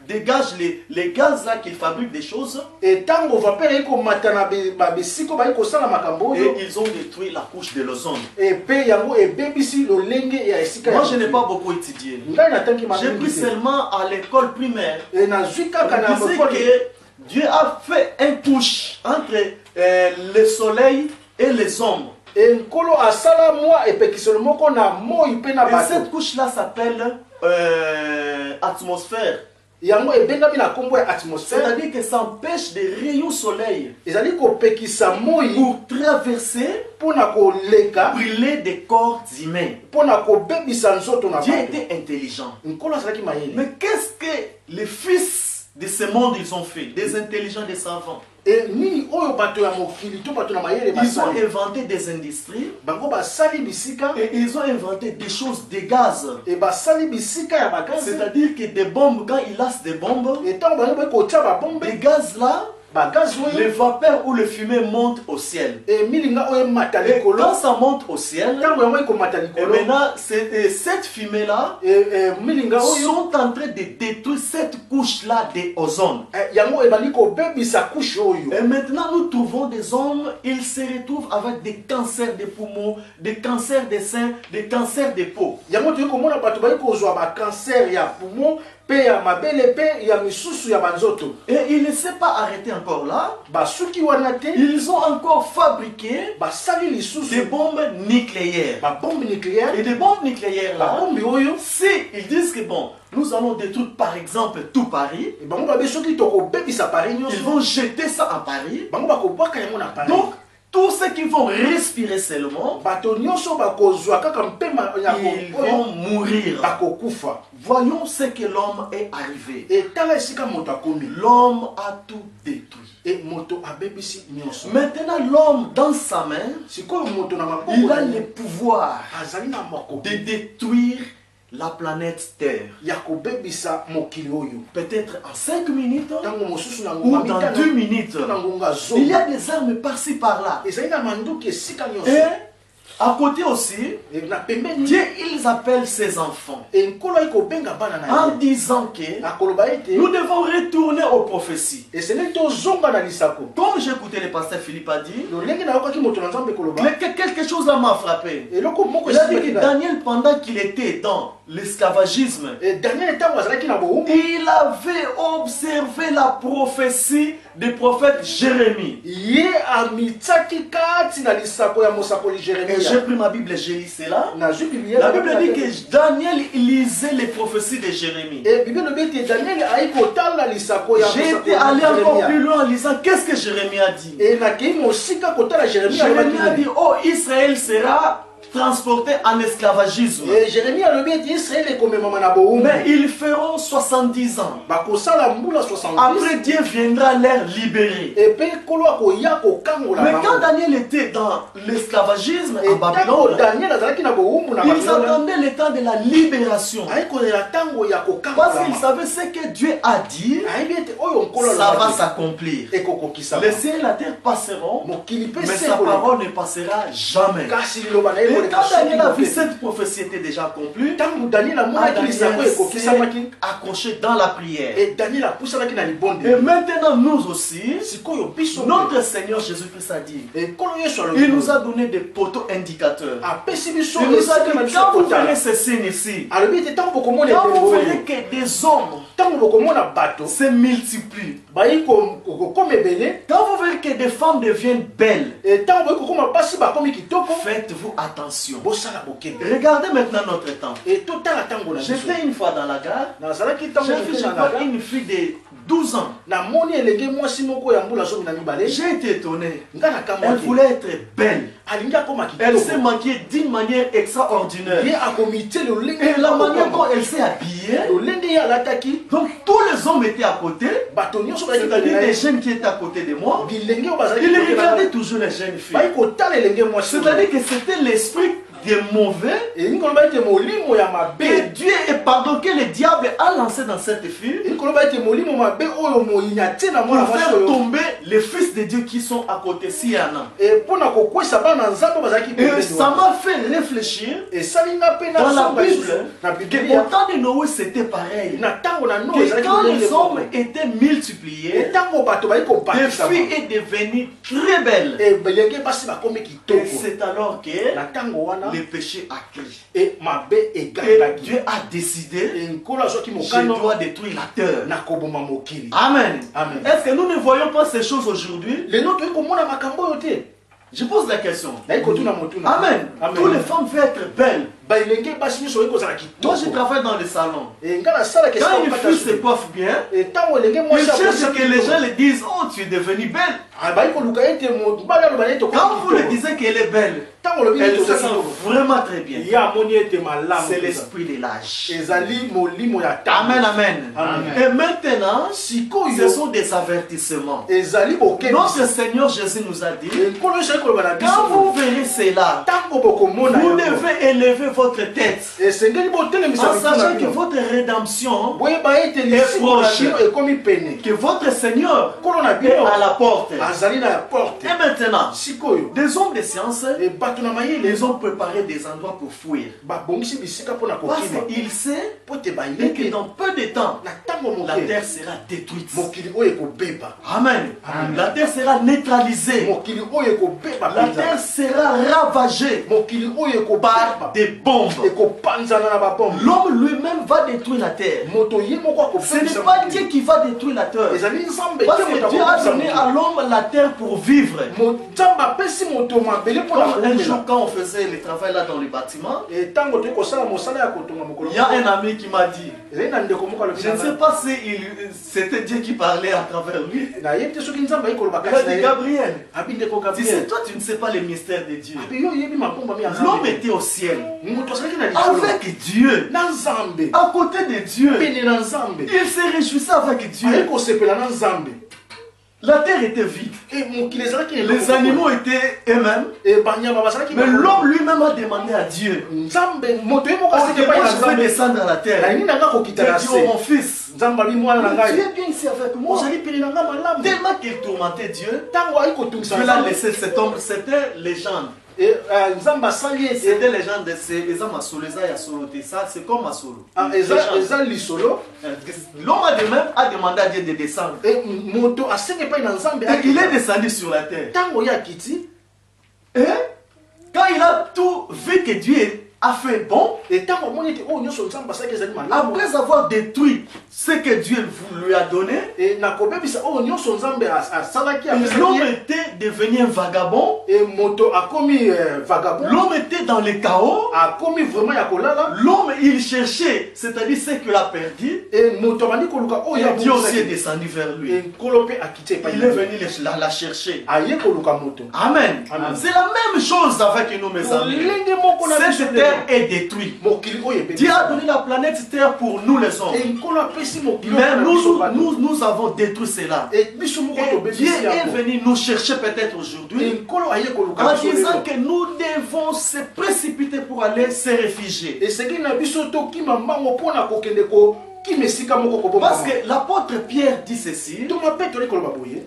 Speaker 1: dégagent les gaz là qui fabriquent des choses
Speaker 2: etango vapeur ekomata na babesiko bayi kosala makambo
Speaker 1: et
Speaker 2: oyo
Speaker 1: ils ont détruit la couche de l'ozone.
Speaker 2: epe yango ebebisi lolenge ya esika
Speaker 1: Moi je n'ai pas beaucoup étudié.
Speaker 2: ngai natangi
Speaker 1: J'ai pris seulement à l'école primaire.
Speaker 2: e nazwi kaka na
Speaker 1: On disait
Speaker 2: mokolo
Speaker 1: que Dieu a fait une couche entre le soleil et les ombres.
Speaker 2: nkolo asala mwa epekiselo moko na moi mpe na
Speaker 1: Et
Speaker 2: bato
Speaker 1: cette couche-là s'appelle atmosphère.
Speaker 2: yango ebengami na nkombo ya atmosphère
Speaker 1: C'est-à-dire que ça empêche des rayons soleil
Speaker 2: ezali kopekisa moi
Speaker 1: pour traverser,
Speaker 2: mpona koleka
Speaker 1: brûler des corps humains.
Speaker 2: mpona kobebisa nzoto na
Speaker 1: Dieu
Speaker 2: bato
Speaker 1: était intelligent.
Speaker 2: nkolo azalaki mayele
Speaker 1: Mais qu'est-ce que les fils de ce monde ils ont fait? Des intelligents, des savants.
Speaker 2: e nini oyo bato ya mokili to bato na mayele
Speaker 1: Ils ont
Speaker 2: basali
Speaker 1: inventé des industries
Speaker 2: bango basali bisika
Speaker 1: et ils ont inventé des choses, des gaz.
Speaker 2: e basali bisika ya bagazi
Speaker 1: C'est-à-dire que des bombes, quand ils lancent des bombes,
Speaker 2: etango bango bakotia babombe
Speaker 1: les gaz là,
Speaker 2: bagazi
Speaker 1: les
Speaker 2: oyo
Speaker 1: vapeurs ou le fumée montent au ciel.
Speaker 2: e milinga oyo emata
Speaker 1: Et
Speaker 2: likolo
Speaker 1: quand ça monte au ciel,
Speaker 2: ntango yango ekomata
Speaker 1: et
Speaker 2: likolo
Speaker 1: maintenant cette fumée là
Speaker 2: milinga oyo
Speaker 1: sont en train de détruire cette couche là d'ozone.
Speaker 2: yango ebandi kobebisa kushe oyo
Speaker 1: Et maintenant nous trouvons des hommes, ils se retrouvent avec des cancers des poumons, des cancers des seins, des cancers des peaux.
Speaker 2: yango toyei komona bato bali kozwa bacancer ya poumon mpe ya mabele mpe ya misusu ya banzoto
Speaker 1: Et il ne s'est pas arrêté encore là.
Speaker 2: basuki wana te
Speaker 1: Ils ont encore fabriqué
Speaker 2: basali
Speaker 1: des
Speaker 2: lisusu
Speaker 1: bombes nucléaires.
Speaker 2: babombe nucléaire
Speaker 1: Et des bombes nucléaires là,
Speaker 2: babombe oyo
Speaker 1: si ils disent que bon, nous allons détruire par exemple tout Paris,
Speaker 2: bango babe soki tokobebisa Paris
Speaker 1: ils
Speaker 2: nyonso
Speaker 1: vont jeter ça à Paris.
Speaker 2: bango bakobwaka yango na Paris
Speaker 1: Donc, tous ceux qui vont respirer seulement,
Speaker 2: bato nyonso bakozwa kaka mpema ya
Speaker 1: ils
Speaker 2: oyo
Speaker 1: vont mourir.
Speaker 2: bakokufa
Speaker 1: Voyons ce que l'homme est arrivé.
Speaker 2: etala esika moto akomi
Speaker 1: L'homme a tout détruit.
Speaker 2: e moto abebisi nyonso
Speaker 1: Maintenant, l'homme dans sa main,
Speaker 2: sikoyo moto na
Speaker 1: il a
Speaker 2: maboko
Speaker 1: le pouvoir
Speaker 2: azali na makoki
Speaker 1: de détruire la planète Terre.
Speaker 2: ya kobebisa mokili oyo
Speaker 1: Peut-être en 5 minutes
Speaker 2: ntango mosusu na
Speaker 1: ou
Speaker 2: ngonga
Speaker 1: dans
Speaker 2: mitano
Speaker 1: 2 minutes.
Speaker 2: to na ngonga
Speaker 1: Il y
Speaker 2: zomi
Speaker 1: a des armes par-ci par-là.
Speaker 2: ezali na manduki esika nyonso
Speaker 1: Et à côté aussi,
Speaker 2: E na pembeni
Speaker 1: Dieu, ils appellent ses enfants
Speaker 2: e nkolo ayi kobenga bana na
Speaker 1: en
Speaker 2: ye
Speaker 1: disant que
Speaker 2: akoloba ete
Speaker 1: nous devons retourner aux prophéties.
Speaker 2: esengeli tozonga na lisako
Speaker 1: Comme j'ai écouté le pasteur Philippe a dit,
Speaker 2: lolenge nayokaki moto na nzambe koloba
Speaker 1: quelque chose là m'a frappé.
Speaker 2: eloko moko
Speaker 1: Il a dit que
Speaker 2: esimaki
Speaker 1: Daniel, pendant qu'il était dans l'esclavagisme,
Speaker 2: daniel ntango azalaki na bowumbu
Speaker 1: il avait observé la prophétie du prophète Jérémie.
Speaker 2: ye amitiaki kati na lisako ya mosakoli
Speaker 1: Et j'ai
Speaker 2: jeremia
Speaker 1: pris ma Bible, j'ai lu cela.
Speaker 2: nazwi biblia
Speaker 1: La Bible dit que Daniel lisait les prophéties de Jérémie.
Speaker 2: e bible elobi ete daniel ayi kotanga lisako ya
Speaker 1: J'ai
Speaker 2: mosakoli
Speaker 1: été allé encore
Speaker 2: Jeremia.
Speaker 1: plus loin en lisant qu'est-ce que Jérémie a dit.
Speaker 2: e nakei mosika kotala jeremia
Speaker 1: Jérémie a dit, oh, Israël sera transporté en esclavagisme.
Speaker 2: e jeremia alobi ete israele ekomemama na bowumbu
Speaker 1: Mais ils feront 70 ans.
Speaker 2: bakosala mbula 70
Speaker 1: Après, Dieu viendra les libérer.
Speaker 2: epe nkolo akoya kokangola
Speaker 1: Mais
Speaker 2: bango
Speaker 1: quand Daniel était dans l'esclavagisme à
Speaker 2: ntango
Speaker 1: Babylone,
Speaker 2: daniel azalaki na bowumbu na
Speaker 1: ils
Speaker 2: babylone
Speaker 1: attendaient le temps de la libération.
Speaker 2: ayi kozela ntango ya
Speaker 1: Parce qu'ils
Speaker 2: kokangola
Speaker 1: savaient ce que Dieu a dit,
Speaker 2: ayebi ete oyo nkolo
Speaker 1: ça va
Speaker 2: alobaki
Speaker 1: s'accomplir.
Speaker 2: ekokokisa
Speaker 1: Les cieux et la terre passeront,
Speaker 2: mokili mpe
Speaker 1: mais
Speaker 2: se
Speaker 1: sa
Speaker 2: koleka.
Speaker 1: parole ne passera jamais.
Speaker 2: kasi liloba na ye
Speaker 1: Et
Speaker 2: koleka
Speaker 1: quand Daniel a vu
Speaker 2: soki
Speaker 1: cette prophétie était déjà accomplie,
Speaker 2: ntango daniel amonaki lisako
Speaker 1: Daniel s'est
Speaker 2: ekokisamaki
Speaker 1: accroché dans la prière.
Speaker 2: e daniel apusanaki na libonde
Speaker 1: Et maintenant, nous aussi,
Speaker 2: sikoyo biso
Speaker 1: notre Seigneur Jésus-Christ a dit,
Speaker 2: ekolo yesu
Speaker 1: il nous
Speaker 2: alobi
Speaker 1: a donné des poteaux indicateurs.
Speaker 2: apesi biso
Speaker 1: Il nous a
Speaker 2: esika na
Speaker 1: dit,
Speaker 2: biso
Speaker 1: quand vous verrez
Speaker 2: kotala
Speaker 1: ces signes ici,
Speaker 2: alobi ete ntango bokomona
Speaker 1: quand vous
Speaker 2: elembo
Speaker 1: verrez
Speaker 2: oyo
Speaker 1: que des hommes
Speaker 2: tango bokomona bato
Speaker 1: se multiplient.
Speaker 2: bayi comme ebele
Speaker 1: Quand vous voyez que des femmes deviennent belles,
Speaker 2: et tango boyi kokoma basi bakomi kitoko
Speaker 1: faites-vous attention.
Speaker 2: bosala bokende
Speaker 1: Regardez maintenant notre temps.
Speaker 2: et totala tango na biso
Speaker 1: J'étais une fois dans la gare,
Speaker 2: nazalaki tango
Speaker 1: j'ai vu
Speaker 2: na nanga
Speaker 1: une fille de 12 ans.
Speaker 2: na moni elenge mwasi moko ya mbula somi na mibale
Speaker 1: J'ai été étonné.
Speaker 2: nga na
Speaker 1: Elle
Speaker 2: kamwa
Speaker 1: voulait être belle.
Speaker 2: alingi akoma
Speaker 1: Elle s'est
Speaker 2: kitoko
Speaker 1: maquillée d'une manière extraordinaire.
Speaker 2: ye akomite lolenge
Speaker 1: Et la manière dont elle s'est habillée,
Speaker 2: lolenge ye alataki
Speaker 1: donc tous les hommes étaient à côté,
Speaker 2: bato nyonso bazalaki
Speaker 1: c'est-à-dire
Speaker 2: kolinga
Speaker 1: des
Speaker 2: ye
Speaker 1: jeunes qui étaient à côté de moi.
Speaker 2: bilenge oyo bazalaki
Speaker 1: Ils
Speaker 2: kolinga
Speaker 1: regardaient
Speaker 2: ye.
Speaker 1: toujours les jeunes filles.
Speaker 2: bayi kotala elenge mwasi
Speaker 1: C'est-à-dire que c'était l'esprit des mauvais
Speaker 2: elingi koloba ete molimo ya
Speaker 1: que
Speaker 2: mabe
Speaker 1: Dieu et pardon que le diable a lancé dans cette fille
Speaker 2: elingi koloba ete molimo mabe oyo moyinya tie na mwana
Speaker 1: pour
Speaker 2: mwasi
Speaker 1: faire
Speaker 2: oyo
Speaker 1: tomber les fils de Dieu qui sont à côté s'il y en a.
Speaker 2: mpona kokwesa bana nzambe oyo bazalaki
Speaker 1: Et
Speaker 2: pembeni
Speaker 1: ça
Speaker 2: wana.
Speaker 1: m'a fait réfléchir
Speaker 2: esalinga mpe
Speaker 1: dans la
Speaker 2: nasomba
Speaker 1: Bible
Speaker 2: na
Speaker 1: que
Speaker 2: biblia
Speaker 1: au temps de Noé c'était pareil.
Speaker 2: na ntango na no
Speaker 1: Que
Speaker 2: ezalaki
Speaker 1: quand
Speaker 2: lolenge
Speaker 1: les
Speaker 2: moko.
Speaker 1: hommes étaient multipliés,
Speaker 2: ntango bato bali
Speaker 1: des
Speaker 2: kobakisama
Speaker 1: filles est devenue très belle.
Speaker 2: bilenge basi bakomi
Speaker 1: Et
Speaker 2: kitoko
Speaker 1: c'est alors que
Speaker 2: na ntango wana
Speaker 1: le péché a crié.
Speaker 2: mabe
Speaker 1: Et
Speaker 2: egangaki
Speaker 1: Dieu a décidé,
Speaker 2: nkolo azwaki
Speaker 1: je
Speaker 2: mokano
Speaker 1: dois détruire la terre.
Speaker 2: na koboma mokili
Speaker 1: Amen.
Speaker 2: Amen.
Speaker 1: Est-ce que nous ne voyons pas ces choses aujourd'hui?
Speaker 2: lelo toyi komona makambo oyo te
Speaker 1: Je pose la question.
Speaker 2: nayi kotuna motuna
Speaker 1: Amen. Toutes les femmes veulent être belles.
Speaker 2: bilenge basi nyonso oyi kozala
Speaker 1: Moi, je
Speaker 2: kitoko
Speaker 1: travaille dans le salon.
Speaker 2: nga nasalaka
Speaker 1: Quand une fille se coiffe bien,
Speaker 2: ntango elenge
Speaker 1: il
Speaker 2: mwasi
Speaker 1: cherche que les gens lui disent, oh, tu es devenue belle.
Speaker 2: bayi koluka ete mobali aloba ete
Speaker 1: Quand vous lui disiez qu'elle est belle,
Speaker 2: ntango olobi
Speaker 1: elle
Speaker 2: ete
Speaker 1: se
Speaker 2: oza
Speaker 1: sent
Speaker 2: kitoko
Speaker 1: vraiment très bien.
Speaker 2: ye amoni ete malamu
Speaker 1: C'est
Speaker 2: koza.
Speaker 1: l'esprit de l'âge.
Speaker 2: ezali molimo ya
Speaker 1: Amen,
Speaker 2: ntango
Speaker 1: amen.
Speaker 2: Amen.
Speaker 1: Et maintenant, ce
Speaker 2: sikoyo
Speaker 1: sont des avertissements.
Speaker 2: ezali bokebisi
Speaker 1: Notre Seigneur Jésus nous a dit,
Speaker 2: nkolo ezali koloba na
Speaker 1: quand vous
Speaker 2: biso
Speaker 1: verrez cela,
Speaker 2: ntango bokomona
Speaker 1: vous
Speaker 2: yango
Speaker 1: devez élever votre tête
Speaker 2: esengeli botelemisa
Speaker 1: en sachant que
Speaker 2: mituna
Speaker 1: votre rédemption,
Speaker 2: boyeba ete lisiko na
Speaker 1: proche.
Speaker 2: bino ekomi pene
Speaker 1: que votre Seigneur
Speaker 2: nkolo na
Speaker 1: est
Speaker 2: bino
Speaker 1: à la porte.
Speaker 2: azali na porte
Speaker 1: Et maintenant,
Speaker 2: sikoyo
Speaker 1: des hommes de science,
Speaker 2: bato na mayele
Speaker 1: ils ont préparé des endroits pour fuir.
Speaker 2: babongisi bisika mpona
Speaker 1: Parce
Speaker 2: kokima
Speaker 1: qu'il sait
Speaker 2: po ete
Speaker 1: que
Speaker 2: bayeke
Speaker 1: dans peu de temps,
Speaker 2: na ntango
Speaker 1: la
Speaker 2: moke
Speaker 1: terre sera détruite.
Speaker 2: mokili oyo ekobeba
Speaker 1: Amen. La terre sera neutralisée.
Speaker 2: mokili oyo ekobeba
Speaker 1: La
Speaker 2: mpenza
Speaker 1: terre sera ravagée
Speaker 2: mokili oyo
Speaker 1: par
Speaker 2: ekobeba
Speaker 1: des bombes.
Speaker 2: ekopanzana na babombe
Speaker 1: L'homme lui-même va détruire la terre.
Speaker 2: moto ye moko
Speaker 1: Ce n'est pas Dieu qui va détruire la terre.
Speaker 2: ezali nzambe
Speaker 1: Parce
Speaker 2: te
Speaker 1: que
Speaker 2: moto
Speaker 1: Dieu a
Speaker 2: akobebisa
Speaker 1: donné
Speaker 2: moto.
Speaker 1: à l'homme la terre pour vivre.
Speaker 2: nzambe apesi moto mabele mpona
Speaker 1: Comme un jour,
Speaker 2: kobela
Speaker 1: quand on faisait le travail là dans le bâtiment,
Speaker 2: ntango toyi kosala mosala ya kotonga mokolo
Speaker 1: il y a un ami qui m'a dit,
Speaker 2: ezali na ndeko moko alobi
Speaker 1: je ne sais pas si c'était Dieu qui parlait à travers lui.
Speaker 2: nayebi te soki nzambe ayi koloba
Speaker 1: Il a
Speaker 2: kasi na
Speaker 1: dit,
Speaker 2: ye
Speaker 1: Gabriel,
Speaker 2: abi ndeko
Speaker 1: tu sais,
Speaker 2: gabriel
Speaker 1: toi tu ne sais pas les mystères de Dieu.
Speaker 2: abi yo oyebi mapomba mi ya
Speaker 1: L'homme
Speaker 2: nzambe
Speaker 1: était au ciel,
Speaker 2: moto azalaki na likolo
Speaker 1: avec Dieu,
Speaker 2: na nzambe
Speaker 1: à côté de Dieu.
Speaker 2: pene na nzambe
Speaker 1: Il se réjouissait avec
Speaker 2: ayi
Speaker 1: Dieu.
Speaker 2: kosepela na nzambe
Speaker 1: La terre était vide.
Speaker 2: e mokili ezalaki
Speaker 1: Les animaux étaient eux-mêmes.
Speaker 2: e banyama bazalaki
Speaker 1: Mais l'homme lui-même a demandé à Dieu,
Speaker 2: nzambe moto ye moko
Speaker 1: oh,
Speaker 2: asiki
Speaker 1: que
Speaker 2: epai
Speaker 1: moi
Speaker 2: na
Speaker 1: je vais
Speaker 2: nzambe
Speaker 1: descendre à la terre.
Speaker 2: nalingi na nga kokita
Speaker 1: Dieu
Speaker 2: na
Speaker 1: dit,
Speaker 2: se
Speaker 1: oh mon fils,
Speaker 2: nzambe abi mwana na
Speaker 1: tu
Speaker 2: ngai
Speaker 1: es bien ici avec moi.
Speaker 2: ozali pene na nga malamu
Speaker 1: Tellement qu'il tourmentait Dieu,
Speaker 2: ntango ayi kotungisa
Speaker 1: Dieu l'a
Speaker 2: nzambe
Speaker 1: laissé cet homme. C'était légende.
Speaker 2: nzambe asali ete
Speaker 1: C'était légende. C'est Masolo, ya solo. Ça, c'est comme Masolo.
Speaker 2: eza lisolo
Speaker 1: L'homme a demandé à Dieu de descendre.
Speaker 2: moto asengi epai na nzambe
Speaker 1: Et il est descendu sur la terre.
Speaker 2: ntango ye akiti
Speaker 1: Et quand il a tout vu que Dieu a fait bon,
Speaker 2: ntango amoni ete oyo nyonso nzambe asalaki ezali malamu
Speaker 1: après avoir détruit ce que Dieu lui a donné,
Speaker 2: na kobebisa oyo nyonso nzambe asalaki
Speaker 1: l'homme était devenu un vagabond.
Speaker 2: moto akomi vagabond
Speaker 1: L'homme était dans le chaos.
Speaker 2: akomi vraiment ya kolala
Speaker 1: L'homme, il cherchait, c'est-à-dire ce qu'il a perdu.
Speaker 2: moto abandi koluka oyo
Speaker 1: Et Dieu aussi est
Speaker 2: abongisaki
Speaker 1: descendu vers lui.
Speaker 2: nkolo mpe akiti epai
Speaker 1: Il est venu la chercher.
Speaker 2: aye koluka moto
Speaker 1: Amen.
Speaker 2: Amen.
Speaker 1: C'est la même chose avec nous, mes amis.
Speaker 2: lenge moko na biso
Speaker 1: Cette terre est détruite.
Speaker 2: mokili oyo
Speaker 1: Dieu a donné la planète Terre pour nous les hommes.
Speaker 2: nkolo apesi mokili
Speaker 1: Mais
Speaker 2: oyo na biso bato.
Speaker 1: nous avons détruit cela.
Speaker 2: biso moko
Speaker 1: Et Dieu
Speaker 2: tobebisi
Speaker 1: est
Speaker 2: yango
Speaker 1: venu nous chercher peut-être aujourd'hui
Speaker 2: nkolo aye koluka
Speaker 1: en
Speaker 2: biso
Speaker 1: disant
Speaker 2: lelo.
Speaker 1: que nous devons se précipiter pour aller se réfugier.
Speaker 2: esengeli na biso tokima mbango mpona kokende kokima esika moko koboma
Speaker 1: Parce que l'apôtre Pierre dit ceci.
Speaker 2: tonga mpe toli koloba boye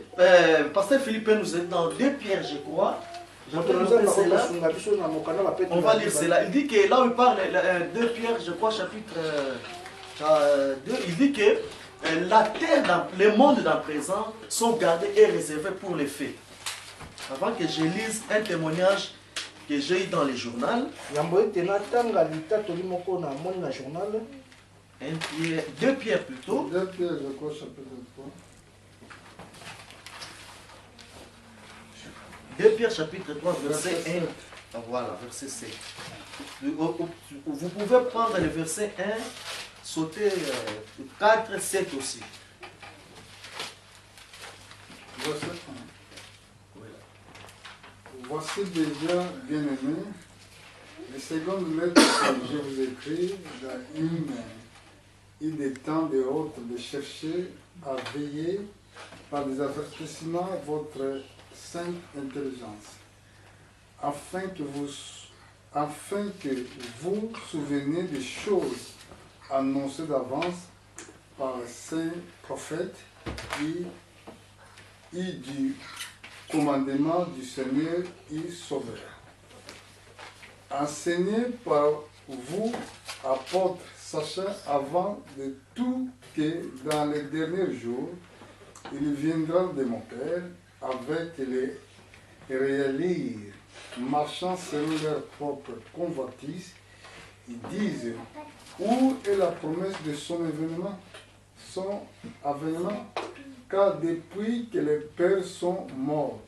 Speaker 1: Pasteur Philippe nous est dans 2 Pierre, je crois.
Speaker 2: moto na
Speaker 1: On
Speaker 2: nzambe
Speaker 1: va lire
Speaker 2: akosunga biso na mokanda bapete
Speaker 1: cela. Il dit que là où il parle, 2 Pierre, je crois, chapitre 2, il dit que la terre, le monde dans le présent sont gardés et réservés pour les faits. Avant que je lise un témoignage que j'ai eu dans le journal,
Speaker 2: yambo ete natanga litatoli moko na moni na journal
Speaker 1: 2 Pierre plutôt.
Speaker 3: 2 Pierre, je crois, chapitre 3.
Speaker 1: 2 Pierre chapitre 3, verset 1. Voilà, verset 7. Vous pouvez prendre le verset 1, sauter 4, 7 aussi.
Speaker 3: Verset 1. Voici déjà, bien-aimés, les secondes lettres que je vous écris dans une des temps de haute de chercher à veiller par des avertissements votre sainte intelligence, afin que vous souveniez des choses annoncées d'avance par les saints prophètes et du commandement du Seigneur et Sauveur. Enseigné par vous, apôtres, sachant avant de tout que dans les derniers jours, il viendra de mon Père avec les réalistes marchant selon leur propre convoitise. Ils disent, où est la promesse de son avènement? Car depuis que les pères sont morts,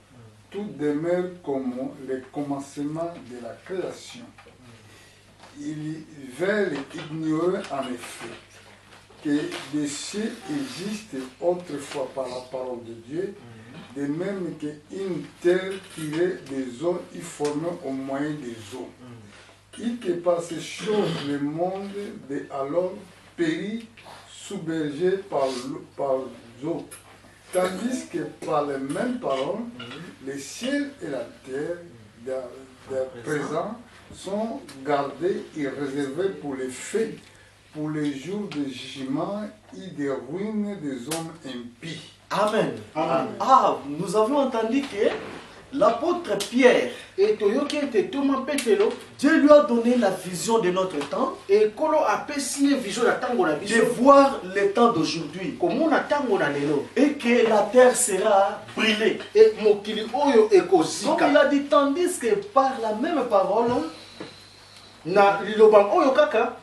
Speaker 3: tout demeure comme le commencement de la création. Ils veulent ignorer en effet que des cieux existent autrefois par la parole de Dieu, de même qu'une terre tirée des eaux et formée au moyen des eaux, et que par ces choses le monde de alors périt submergé par l'eau. Tandis que par les mêmes paroles, les cieux et la terre de présent sont gardés et réservés pour les faits, pour les jours de jugement et des ruines des hommes impies.
Speaker 1: Amen.
Speaker 2: Amen.
Speaker 1: Ah, nous avons entendu que l'apôtre Pierre,
Speaker 2: Et toyoki ete Thomas Petelo
Speaker 1: Dieu lui a donné la vision de notre temps,
Speaker 2: et kolo apesi ye vision na tango na
Speaker 1: de
Speaker 2: biso
Speaker 1: voir le temps d'aujourd'hui
Speaker 2: komona tango na lelo
Speaker 1: et que la terre sera brûlée.
Speaker 2: et mokili oyo
Speaker 1: Donc il
Speaker 2: ekozika
Speaker 1: a dit, tandis que par la même parole,
Speaker 2: na liloba oyo kaka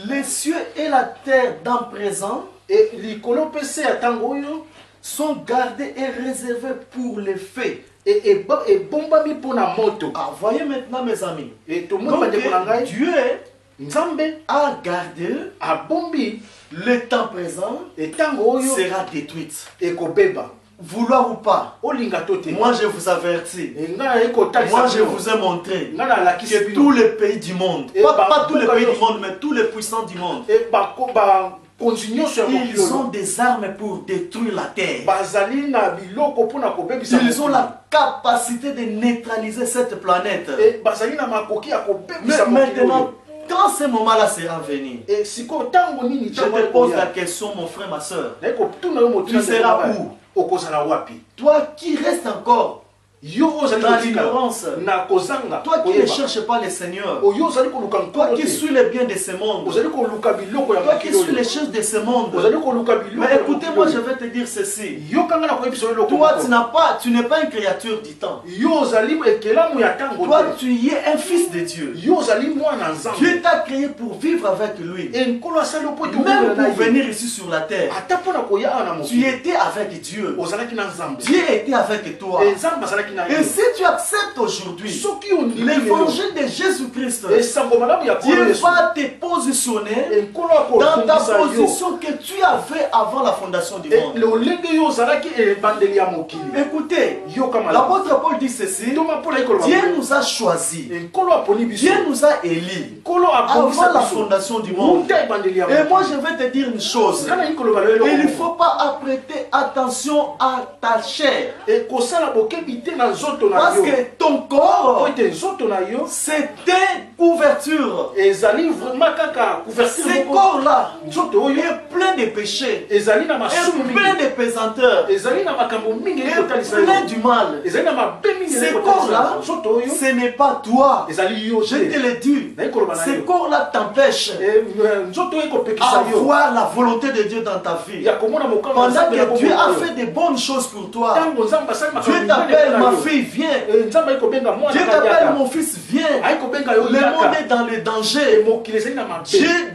Speaker 1: les cieux et la terre dans présent
Speaker 2: et likolo mpe se ya tango oyo
Speaker 1: sont gardés et réservés pour les faits.
Speaker 2: ebombami mpo na moto.
Speaker 1: Ah, voyez maintenant mes amis.
Speaker 2: Et tomoni
Speaker 1: Donc
Speaker 2: bandeko na ngai
Speaker 1: Dieu
Speaker 2: nzambe
Speaker 1: a gardé
Speaker 2: abombi
Speaker 1: le temps présent
Speaker 2: etango oyo
Speaker 1: sera détruite.
Speaker 2: ekobeba
Speaker 1: Vouloir ou pas,
Speaker 2: olinga to te
Speaker 1: moi je vous avertis.
Speaker 2: ngai nayei kotalisa
Speaker 1: Moi je vous ai montré
Speaker 2: ngai nalakisi
Speaker 1: que
Speaker 2: bino
Speaker 1: tous les pays du monde,
Speaker 2: Et
Speaker 1: pas tous les pays du
Speaker 2: nyonso.
Speaker 1: monde, mais tous les puissants du monde,
Speaker 2: bakonzi nyonso ya mokili
Speaker 1: ils ont
Speaker 2: oyo
Speaker 1: des armes pour détruire la terre.
Speaker 2: bazali na biloko mpona kobebisa
Speaker 1: Ils ont
Speaker 2: mokili.
Speaker 1: la capacité de neutraliser cette planète.
Speaker 2: Et bazali na makoki ya kobebisa
Speaker 1: Mais
Speaker 2: mokili
Speaker 1: maintenant,
Speaker 2: oyo.
Speaker 1: quand ce moment-là sera venu,
Speaker 2: Et sikoyo ntango nini
Speaker 1: je
Speaker 2: ntango
Speaker 1: te pose la
Speaker 2: ekoya
Speaker 1: question, mon frère, ma soeur.
Speaker 2: naye kotuna yo motu
Speaker 1: Tu seras où?
Speaker 2: okozala wapi
Speaker 1: Toi qui restes encore
Speaker 2: yo oyo ozali
Speaker 1: dans
Speaker 2: kotika
Speaker 1: l'ignorance,
Speaker 2: na kozanga
Speaker 1: toi qui ne
Speaker 2: koyeba.
Speaker 1: cherches pas le Seigneur,
Speaker 2: oyo ozali koluka
Speaker 1: toi
Speaker 2: nkolo
Speaker 1: qui
Speaker 2: te
Speaker 1: suis le bien de ce monde,
Speaker 2: ozali koluka biloko ya
Speaker 1: toi qui
Speaker 2: mokili
Speaker 1: suis les
Speaker 2: oyo
Speaker 1: choses de ce monde.
Speaker 2: ozali koluka biloko
Speaker 1: Mais
Speaker 2: ya
Speaker 1: écoutez-moi, je
Speaker 2: mokili
Speaker 1: vais te dire ceci.
Speaker 2: oyo. yokanga na koyebisa yo eloko
Speaker 1: Toi,
Speaker 2: moko.
Speaker 1: tu n'es pas une créature du temps.
Speaker 2: yo ozali ekelamu ya ntango
Speaker 1: Toi,
Speaker 2: te
Speaker 1: tu y es un fils de Dieu.
Speaker 2: yo ozali mwana nzambe
Speaker 1: Dieu t'a créé pour vivre avec lui.
Speaker 2: enkolo asali yo mpo ete
Speaker 1: Même
Speaker 2: okobela na
Speaker 1: pour
Speaker 2: ye.
Speaker 1: venir ici sur la terre,
Speaker 2: ata mpo na koya awa na
Speaker 1: tu
Speaker 2: mokili
Speaker 1: étais avec Dieu.
Speaker 2: ozalaki na nzambe
Speaker 1: Dieu était avec toi.
Speaker 2: E nzambe azalaki na
Speaker 1: Et
Speaker 2: yo
Speaker 1: si tu acceptes aujourd'hui
Speaker 2: soki ondimi lelo
Speaker 1: l'évangile de Jésus-Christ,
Speaker 2: esango malamu ya nkolo
Speaker 1: Dieu
Speaker 2: yesu
Speaker 1: va te positionner
Speaker 2: enkolo
Speaker 1: dans ta
Speaker 2: akobongisa yo
Speaker 1: position que tu avais avant la fondation du monde.
Speaker 2: lolenge yo ozalaki ebandeli ya mokili
Speaker 1: Écoutez,
Speaker 2: yoka malamu
Speaker 1: l'apôtre Paul dit ceci,
Speaker 2: toma mpo nayi koloba
Speaker 1: Dieu nous a choisis,
Speaker 2: enkolo aponi biso
Speaker 1: Dieu nous a élus
Speaker 2: nkolo
Speaker 1: avant
Speaker 2: abongisa
Speaker 1: la
Speaker 2: biso
Speaker 1: fondation du monde.
Speaker 2: muta ebandeli ya
Speaker 1: Et moi
Speaker 2: mokili
Speaker 1: je vais te dire une chose,
Speaker 2: kana nayi koloba lelo
Speaker 1: il ne faut pas prêter attention à ta chair,
Speaker 2: ekosala bokebi te na nzoto na
Speaker 1: parce
Speaker 2: yo
Speaker 1: que ton
Speaker 2: po
Speaker 1: corps,
Speaker 2: ete nzoto na yo
Speaker 1: c'est une couverture.
Speaker 2: ezali vraiment kaka couverture
Speaker 1: Ce
Speaker 2: moko
Speaker 1: corps-là
Speaker 2: nzoto oyo
Speaker 1: est plein plein de péchés,
Speaker 2: ezali na
Speaker 1: et
Speaker 2: masumu
Speaker 1: plein
Speaker 2: mingi
Speaker 1: de pesanteurs,
Speaker 2: ezali na makambo mingi
Speaker 1: et
Speaker 2: ekotalisa
Speaker 1: plein
Speaker 2: yo
Speaker 1: du mal.
Speaker 2: ezali na mabe mingi
Speaker 1: Ces
Speaker 2: ekotalisa
Speaker 1: corps-là,
Speaker 2: nzoto oyo
Speaker 1: ce n'est pas toi.
Speaker 2: ezali yo
Speaker 1: Je te
Speaker 2: te
Speaker 1: l'ai dit.
Speaker 2: nayi koloba na
Speaker 1: Ces
Speaker 2: yo
Speaker 1: corps-là t'empêchent
Speaker 2: nzoto oyo ekopekisa yo
Speaker 1: avoir la volonté de Dieu dans ta vie.
Speaker 2: ya komona mokama
Speaker 1: Pendant que Dieu a fait de bonnes choses pour toi,
Speaker 2: ntango nzambe asali
Speaker 1: Dieu
Speaker 2: makambo
Speaker 1: t'appelle, ma
Speaker 2: yo
Speaker 1: fille, viens.
Speaker 2: nzambe ayi kobenga mwana
Speaker 1: Dieu t'appelle, mon fils, viens.
Speaker 2: ayi kobenga yo
Speaker 1: Le monde
Speaker 2: yaka
Speaker 1: est dans le danger.
Speaker 2: mokili ezali na mabe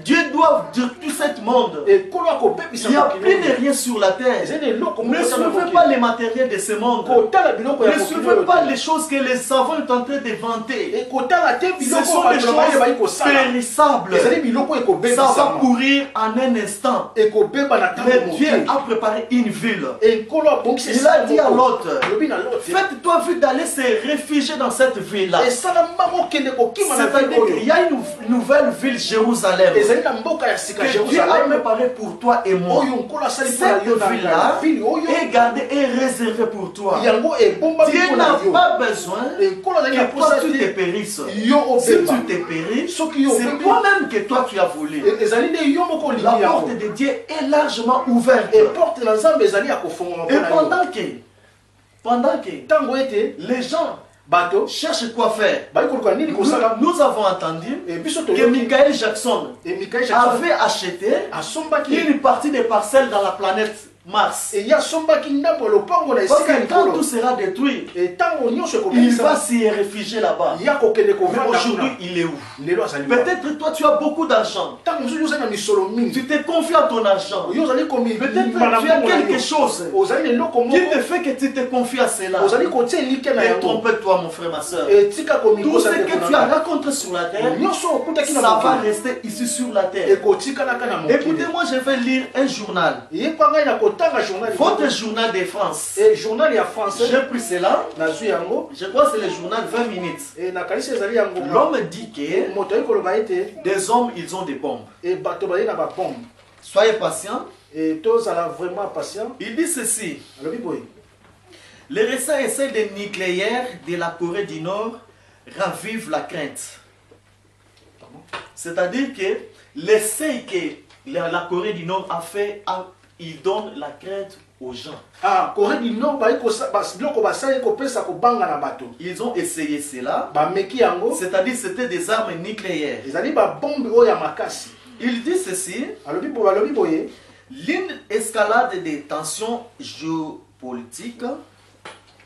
Speaker 1: Dieu doit dire tout ce monde.
Speaker 2: ekolo akopepisa
Speaker 1: Il n'y a
Speaker 2: mokili
Speaker 1: plus de rien sur la terre.
Speaker 2: ezali na eloko
Speaker 1: Ne suivez pas les matériels de ce monde.
Speaker 2: kotala biloko ya
Speaker 1: Ne
Speaker 2: mokili
Speaker 1: suivez pas les choses que les savants sont en train de vanter.
Speaker 2: kotala te
Speaker 1: Ce
Speaker 2: biloko
Speaker 1: sont des
Speaker 2: bato bayi
Speaker 1: choses
Speaker 2: kosala
Speaker 1: périssables.
Speaker 2: ezali biloko
Speaker 1: Ça va
Speaker 2: ekobebisama
Speaker 1: pourrir en un instant.
Speaker 2: ekobeba na ntango
Speaker 1: Mais Dieu
Speaker 2: moke
Speaker 1: a préparé une ville.
Speaker 2: ekolo abongisi
Speaker 1: Il a dit à Lot,
Speaker 2: lobi na lote
Speaker 1: faites-toi vite d'aller se réfugier dans cette ville-là.
Speaker 2: esala mbango okende kokima na ville
Speaker 1: C'est-à-dire
Speaker 2: oyo
Speaker 1: qu'il y a une nouvelle ville, Jérusalem,
Speaker 2: ezali na mboka ya sika
Speaker 1: que Dieu a
Speaker 2: Jérusalem
Speaker 1: préparée pour toi et moi.
Speaker 2: oyo nkolo asali mpona
Speaker 1: Cette
Speaker 2: yo na
Speaker 1: ville-là
Speaker 2: ville oyo
Speaker 1: est gardée et réservée pour toi.
Speaker 2: yango ebombami
Speaker 1: Dieu
Speaker 2: mpona
Speaker 1: n'a
Speaker 2: yo
Speaker 1: pas besoin
Speaker 2: ekolo azali na
Speaker 1: que toi
Speaker 2: posa
Speaker 1: tu te
Speaker 2: te
Speaker 1: périsses.
Speaker 2: yo
Speaker 1: Si
Speaker 2: obeba
Speaker 1: tu te péris,
Speaker 2: soki yo
Speaker 1: c'est
Speaker 2: obebi
Speaker 1: toi-même que toi tu as volé.
Speaker 2: ezali nde yo moko
Speaker 1: La
Speaker 2: olingi
Speaker 1: porte
Speaker 2: yango
Speaker 1: de Dieu est largement ouverte.
Speaker 2: eporte na nzambe ezali ya kofungama
Speaker 1: Et
Speaker 2: mpona yo
Speaker 1: pendant que
Speaker 2: ntango ete
Speaker 1: les gens
Speaker 2: bato
Speaker 1: cherchent quoi faire,
Speaker 2: bayi koluka nini kosala
Speaker 1: nous avons entendu
Speaker 2: biso
Speaker 1: que
Speaker 2: toyoki
Speaker 1: Michael Jackson
Speaker 2: Michael Jackson
Speaker 1: avait acheté
Speaker 2: asombaki
Speaker 1: une partie des parcelles dans la planète Mars.
Speaker 2: ye asombaki ndambo ya lopango na
Speaker 1: Parce
Speaker 2: esika
Speaker 1: que quand
Speaker 2: likolo
Speaker 1: tout sera détruit,
Speaker 2: ntango nyonso
Speaker 1: il va
Speaker 2: ekobebisa
Speaker 1: s'y réfugier là-bas.
Speaker 2: ya kokende
Speaker 1: Mais
Speaker 2: kovanda
Speaker 1: aujourd'hui,
Speaker 2: kuna
Speaker 1: il est où?
Speaker 2: lelo azali wa
Speaker 1: Peut-être toi, tu as beaucoup d'argent.
Speaker 2: ntango mosusu ozali na misolo mingi
Speaker 1: Tu te confies à ton argent.
Speaker 2: yo ozali
Speaker 1: Peut-être tu as quelque chose
Speaker 2: ozali na eloko
Speaker 1: qui
Speaker 2: moko
Speaker 1: te fait que tu te confies à cela.
Speaker 2: ozali kotia elike na
Speaker 1: Mais
Speaker 2: yango
Speaker 1: trompe-toi, mon frère, ma soeur.
Speaker 2: etika
Speaker 1: Tout ce
Speaker 2: komikosa
Speaker 1: que tu as rencontré sur la terre,
Speaker 2: nyonso okutaki na
Speaker 1: ça va
Speaker 2: mokili
Speaker 1: rester ici sur la terre.
Speaker 2: ekotikalaka na mokili
Speaker 1: Écoutez-moi, je vais lire un journal.
Speaker 2: yepa ngai na kotanga journal
Speaker 1: Votre journal de France.
Speaker 2: journal ya français
Speaker 1: J'ai pris cela.
Speaker 2: nazwi yango
Speaker 1: Je crois que c'est le journal 20 minutes.
Speaker 2: nakanisi ezali yango
Speaker 1: L'homme dit que
Speaker 2: moto ayi koloba ete
Speaker 1: des hommes, ils ont des bombes.
Speaker 2: bato baye na babombe
Speaker 1: Soyez patients.
Speaker 2: tozala vraiment patient
Speaker 1: Il dit ceci.
Speaker 2: alobi boye
Speaker 1: Les récents essais de nucléaire de la Corée du Nord ravivent la crainte. C'est-à-dire que l'essai que la Corée du Nord a fait, il donne la crainte aux gens.
Speaker 2: Corée du Nord biloko basali kopesa kobanga na bato
Speaker 1: Ils ont essayé cela.
Speaker 2: bameki yango
Speaker 1: C'est-à-dire c'était des armes nucléaires.
Speaker 2: ezali babombe oyo ya makasi
Speaker 1: Il dit ceci.
Speaker 2: balobi boye
Speaker 1: L'une escalade des tensions géopolitiques,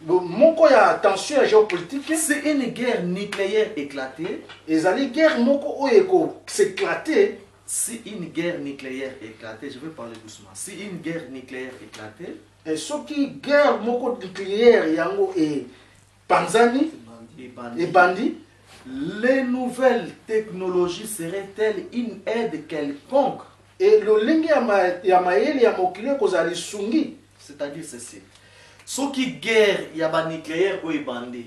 Speaker 2: moko ya tension ya géopolitique
Speaker 1: c'est une guerre nucléaire éclatée.
Speaker 2: ezali guerre moko oyo ekoséclate
Speaker 1: Si une guerre nucléaire éclatée, je vais parler doucement. Si une guerre nucléaire éclatée,
Speaker 2: soki guerre moko nucléaire yango panzani ebandi
Speaker 1: les nouvelles technologies seraient-elles une aide quelconque?
Speaker 2: lolenge ya mayele ya mokili ekozala lisungi
Speaker 1: C'est-à-dire ceci. Ce qui guerre, il y a ba nucléaire ou ebandi.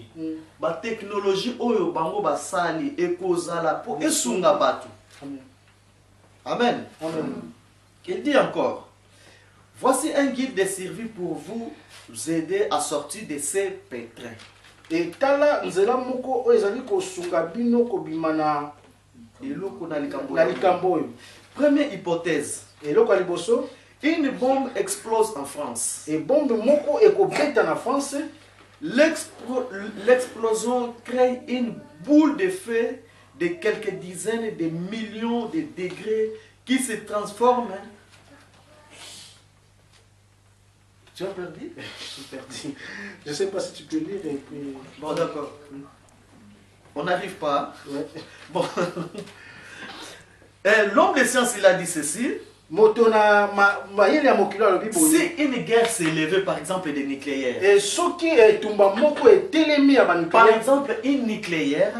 Speaker 1: Ba technologie oyo bango basali ekozala po esunga batu. Amen.
Speaker 2: Amen.
Speaker 1: Il dit encore, voici un guide de survie pour vous aider à sortir de ces pétrins.
Speaker 2: etala nzela moko oyo ezali kosunga bino kobima na likambo oyo.
Speaker 1: Première hypothèse.
Speaker 2: Eloko ya liboso,
Speaker 1: Une bombe explose en France.
Speaker 2: ebombe moko ekobeta na France.
Speaker 1: L'explosion crée une boule de feu de quelques dizaines de millions de degrés qui se transforme. Tu as perdu?
Speaker 2: Je ne sais pas si tu peux lire et puis...
Speaker 1: Bon, d'accord. On n'arrive pas.
Speaker 2: Ouais.
Speaker 1: Bon. L'homme de science, il a dit ceci.
Speaker 2: Si
Speaker 1: Si une guerre s'est levée, par exemple, des nucléaires. Par exemple, une nucléaire.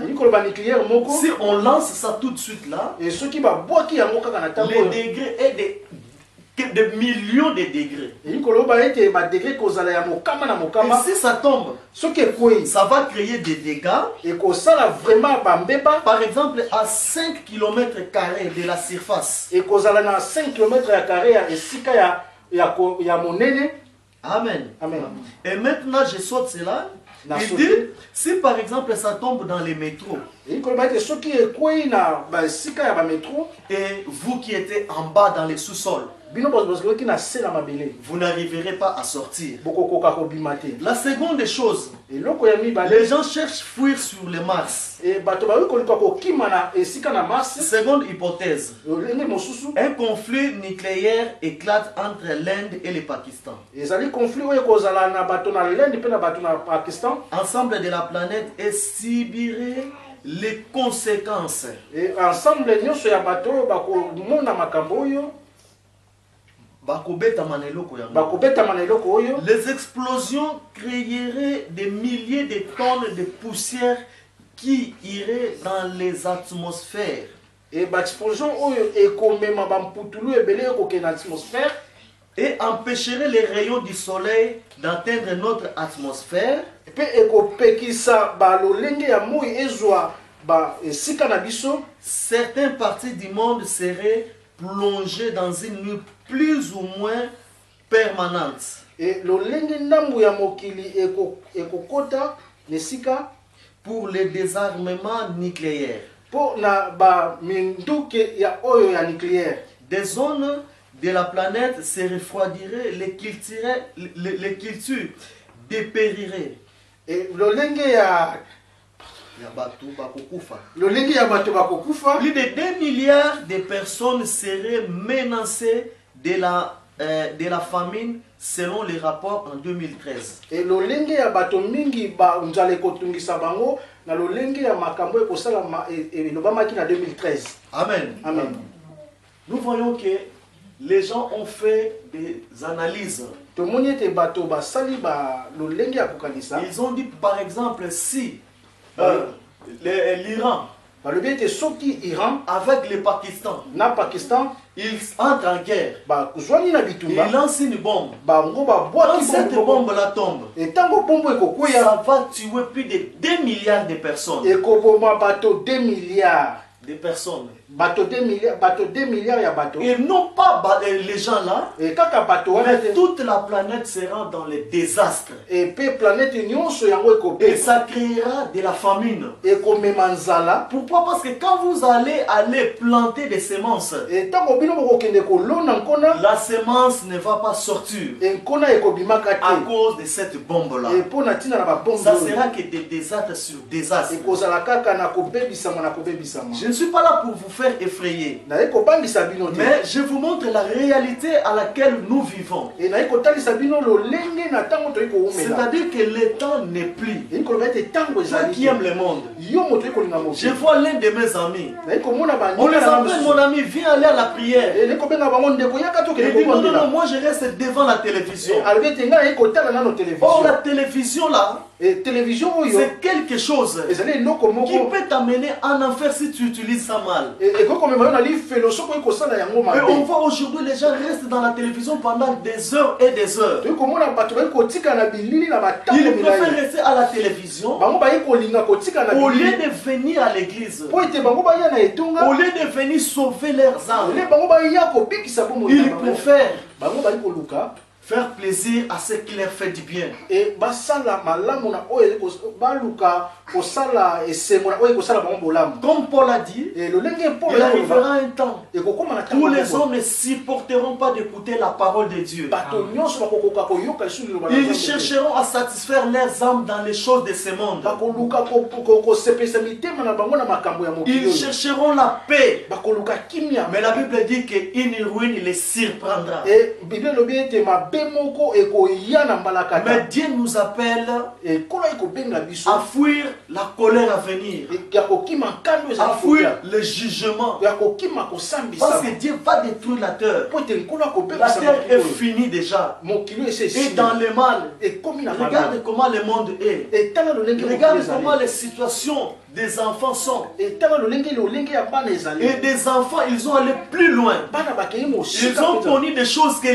Speaker 1: Si on lance ça tout de suite là, les degrés est de millions de degrés. Et si ça tombe, ça va créer des dégâts. Par exemple, à 5 km² de la surface. Amen.
Speaker 2: Amen.
Speaker 1: Et maintenant, je saute cela. Il dit, si par exemple ça tombe dans les métros, et vous qui étiez en bas dans les sous-sols, vous n'arriverez pas à sortir.
Speaker 2: bokokoka kobima te.
Speaker 1: La seconde chose,
Speaker 2: eloko ya mibale
Speaker 1: les gens cherchent fuir sur les Mars.
Speaker 2: bato bayoki koluka kokima na esika na Mars.
Speaker 1: Seconde hypothèse,
Speaker 2: Lolenge mosusu
Speaker 1: un conflit nucléaire éclate entre l'Inde et le Pakistan.
Speaker 2: ezali conflit oyo kozala na bato na Inde pe na bato na Pakistan.
Speaker 1: Ensemble de la planète et subirait les conséquences.
Speaker 2: Ensemble nyonso ya bato oyo bakomona makambo oyo
Speaker 1: Bakobetama na eloko yango.
Speaker 2: bakobetama na eloko oyo.
Speaker 1: Les explosions créeraient des milliers de tonnes de poussière qui iraient dans les atmosphères.
Speaker 2: Explosion oyo ekomema bamputulu ebele ekokende na atmosphère
Speaker 1: Et empêcherait les rayons du soleil d'atteindre notre atmosphère.
Speaker 2: pe ekopekisa balolenge ya moi ezwa esika na biso.
Speaker 1: Certaines parties du monde seraient plongées dans une nuit plus ou moins permanente.
Speaker 2: Lolenge ndambu ya mokili ekokota nesika
Speaker 1: Pour le désarmement nucléaire.
Speaker 2: po na minduke ya oyo ya nucléaire.
Speaker 1: Des zones de la planète se refroidiraient, les cultures dépériraient.
Speaker 2: Lolenge ya bato bakokufa.
Speaker 1: Plus de 2 milliards de personnes seraient menacées de la famine selon les rapports en 2013.
Speaker 2: Lolenge ya bato mingi nzala ekotungisa bango na lolenge ya makambo ekosala elobamaki na 2013.
Speaker 1: Amen.
Speaker 2: Amen.
Speaker 1: Nous voyons que les gens ont fait des analyses.
Speaker 2: Tomoni ete bato basali lolenge ya kokanisa.
Speaker 1: Ils ont dit par exemple si l'Iran
Speaker 2: balobi ete soki Iran
Speaker 1: avec le Pakistan,
Speaker 2: na Pakistan
Speaker 1: ils entrent en guerre,
Speaker 2: bazwani na bitumba
Speaker 1: ils lancent une bombe.
Speaker 2: bango
Speaker 1: Quand
Speaker 2: babwaki
Speaker 1: cette bombe la tombe,
Speaker 2: etango bombo ekokwea
Speaker 1: ça va tuer plus de 2 milliards de personnes.
Speaker 2: ekoboma bato 2 milliards
Speaker 1: De personnes.
Speaker 2: bato 2 milliards ya bato.
Speaker 1: Et non pas les gens là,
Speaker 2: Kaka bato wana
Speaker 1: mais toute la planète sera dans les désastres.
Speaker 2: pe planète nyonso yango
Speaker 1: Et
Speaker 2: ekobeba
Speaker 1: ça créera de la famine.
Speaker 2: ekomema nzala.
Speaker 1: Pourquoi? Parce que quand vous allez planter des semences,
Speaker 2: Etango bino bokokende kolona nkona
Speaker 1: la semence ne va pas sortir
Speaker 2: nkona ekobimaka
Speaker 1: à
Speaker 2: te
Speaker 1: cause de cette bombe-là.
Speaker 2: mpo na ntina na babombe
Speaker 1: Ça sera que des désastres sur désastres.
Speaker 2: ekozala kaka na kobebisama na kobebisama.
Speaker 1: Je ne suis pas là pour vous faire effrayer,
Speaker 2: naye kobangisa bino te
Speaker 1: mais je vous montre la réalité à laquelle nous vivons.
Speaker 2: naye kotalisa bino lolenge na ntango toyi koumela.
Speaker 1: C'est-à-dire que le temps n'est plus.
Speaker 2: eyi koloba ete ntango
Speaker 1: Toi
Speaker 2: ezali
Speaker 1: qui aimes le monde,
Speaker 2: yo moto ekolinga
Speaker 1: je
Speaker 2: moke.
Speaker 1: vois l'un de mes amis.
Speaker 2: naye komona
Speaker 1: On les appelle mon ami, viens aller à la prière.
Speaker 2: naye kobenga bango ndeko yaka
Speaker 1: Il
Speaker 2: tokende
Speaker 1: dit non, non, non,
Speaker 2: kobondela.
Speaker 1: moi je reste devant la télévision.
Speaker 2: alobi ete ngai naye kotala nano
Speaker 1: Or
Speaker 2: télévision.
Speaker 1: la télévision là,
Speaker 2: télévision oyo
Speaker 1: c'est quelque chose
Speaker 2: ezali eloko
Speaker 1: qui
Speaker 2: moko
Speaker 1: peut t'amener en enfer si tu utilises ça mal.
Speaker 2: ekokomema yo na lifelo soko oyi kosala yango
Speaker 1: Et on
Speaker 2: mabe.
Speaker 1: voit aujourd'hui les gens restent dans la télévision pendant des heures et des heures.
Speaker 2: toyi komona bato bayi kotika na bilili na batango
Speaker 1: Ils préfèrent
Speaker 2: milai
Speaker 1: rester à la télévision
Speaker 2: bango bayi kolinga kotika na
Speaker 1: au lieu
Speaker 2: bilili
Speaker 1: de venir à l'église,
Speaker 2: po ete bango baya na etonga
Speaker 1: au lieu de venir sauver leurs âmes.
Speaker 2: ole bango baya kobikisa bomoi na
Speaker 1: Ils
Speaker 2: bango.
Speaker 1: préfèrent
Speaker 2: bango bayi koluka
Speaker 1: faire plaisir à ceux qui leur fait du bien.
Speaker 2: basala malamu na oyo baluka kosala esengo na oyo kosala bango bolamu.
Speaker 1: Comme Paul a dit,
Speaker 2: lolenge mpo
Speaker 1: il arrivera un temps
Speaker 2: ekokoma na
Speaker 1: où
Speaker 2: ntango
Speaker 1: les
Speaker 2: moko.
Speaker 1: hommes ne supporteront pas d'écouter la parole de Dieu.
Speaker 2: bato nyonso bakokoka koyoka lisusu liloba na
Speaker 1: Ils
Speaker 2: Nzambe.
Speaker 1: chercheront à satisfaire leurs âmes dans les choses de ce monde.
Speaker 2: bakoluka kosepelisa mitema na bango na makambo ya mokili
Speaker 1: Ils
Speaker 2: oyo.
Speaker 1: chercheront la paix.
Speaker 2: bakoluka kimia.
Speaker 1: Mais la Bible dit qu'une ruine les surprendra.
Speaker 2: bible elobi ete mabe moko ekoya na mbalakata.
Speaker 1: Mais Dieu nous appelle
Speaker 2: ekolo ekobenga biso
Speaker 1: à fuir la colère à venir,
Speaker 2: ya kokima nkando
Speaker 1: à
Speaker 2: ezali
Speaker 1: fuir
Speaker 2: koya
Speaker 1: le jugement.
Speaker 2: ya kokima kosambisa
Speaker 1: Parce que Dieu va détruire la terre.
Speaker 2: po ete nkolo
Speaker 1: La
Speaker 2: akobebisa
Speaker 1: terre est
Speaker 2: mokili
Speaker 1: finie déjà.
Speaker 2: mokili oyo esi
Speaker 1: Et
Speaker 2: esili
Speaker 1: dans le mal,
Speaker 2: ekomi na
Speaker 1: regarde
Speaker 2: malamu.
Speaker 1: comment le monde est.
Speaker 2: etala lolenge
Speaker 1: Regarde
Speaker 2: mokili
Speaker 1: comment
Speaker 2: ezali
Speaker 1: les situations des enfants sont.
Speaker 2: etala lolenge ya bana ezali
Speaker 1: Et des enfants, ils ont allé plus loin.
Speaker 2: bana bakei
Speaker 1: Ils
Speaker 2: mosika
Speaker 1: ont
Speaker 2: mpenza.
Speaker 1: connu des choses que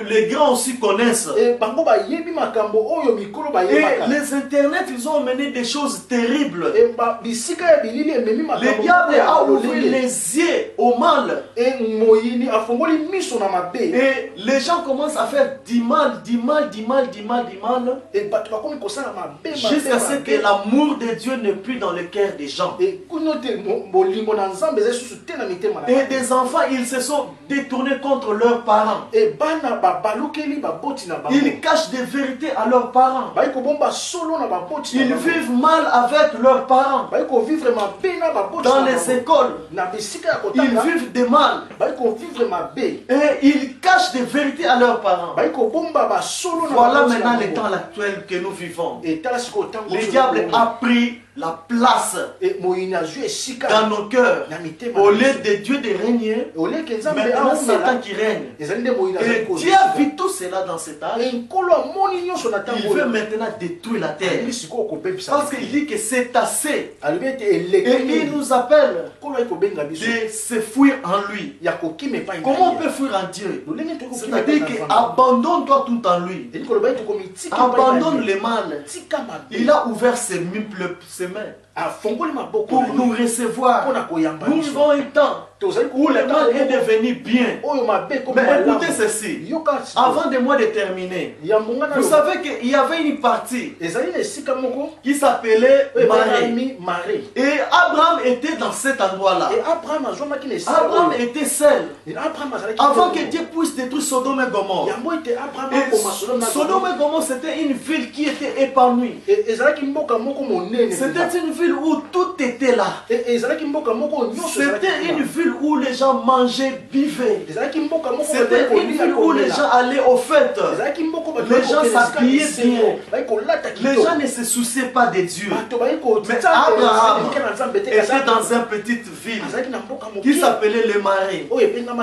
Speaker 1: les grands aussi connaissent.
Speaker 2: bango bayebi makambo oyo mikolo
Speaker 1: Et
Speaker 2: bayebaka.
Speaker 1: les internets, ils ont mené des choses terribles.
Speaker 2: bisika ya bilili ememi
Speaker 1: Le
Speaker 2: makambo
Speaker 1: diable
Speaker 2: ya
Speaker 1: a ouvert
Speaker 2: lolenge.
Speaker 1: les yeux au mal.
Speaker 2: moyini afongoli miso na mabe.
Speaker 1: Et les gens commencent à faire du mal,
Speaker 2: bato bakomi kosala mabe
Speaker 1: jusqu'à ce que l'amour de Dieu n'est plus dans le cœur des gens.
Speaker 2: Et
Speaker 1: des enfants, ils se sont détournés contre leurs parents. Ils cachent des vérités à leurs parents. Ils vivent mal avec leurs parents. Dans les écoles, ils vivent des mal. Et ils cachent des vérités à leurs parents. Voilà maintenant le temps actuel que nous vivons. Le diable a pris la place dans nos cœurs. Au lieu de Dieu de régner, maintenant c'est Satan qui règne. Et Dieu a vu tout cela dans cet âge. Il veut maintenant détruire la terre. Parce qu'il dit que c'est assez. Et il nous appelle de se fuir en lui. Comment on peut fuir en Dieu? C'est-à-dire qu'abandonne-toi tout en lui. Abandonne le mal. Il a ouvert ses mains pour nous recevoir. Nous vivons un temps où le mal est devenu bien. Mais écoutez ceci, avant de moi de terminer, vous savez qu'il y avait une partie qui s'appelait Marée. Et Abraham était dans cet endroit-là. Abraham était seul. Avant que Dieu puisse détruire Sodome et Gomorrhe. Et Sodome et Gomorrhe, c'était une ville qui était épanouie. C'était une ville où tout était là. C'était une ville où les gens mangeaient, buvaient. C'était une ville où les gens allaient aux fêtes. Les gens s'habillaient bien. Les gens ne se souciaient pas de Dieu. Mais Abraham était dans une petite ville qui s'appelait le Marais.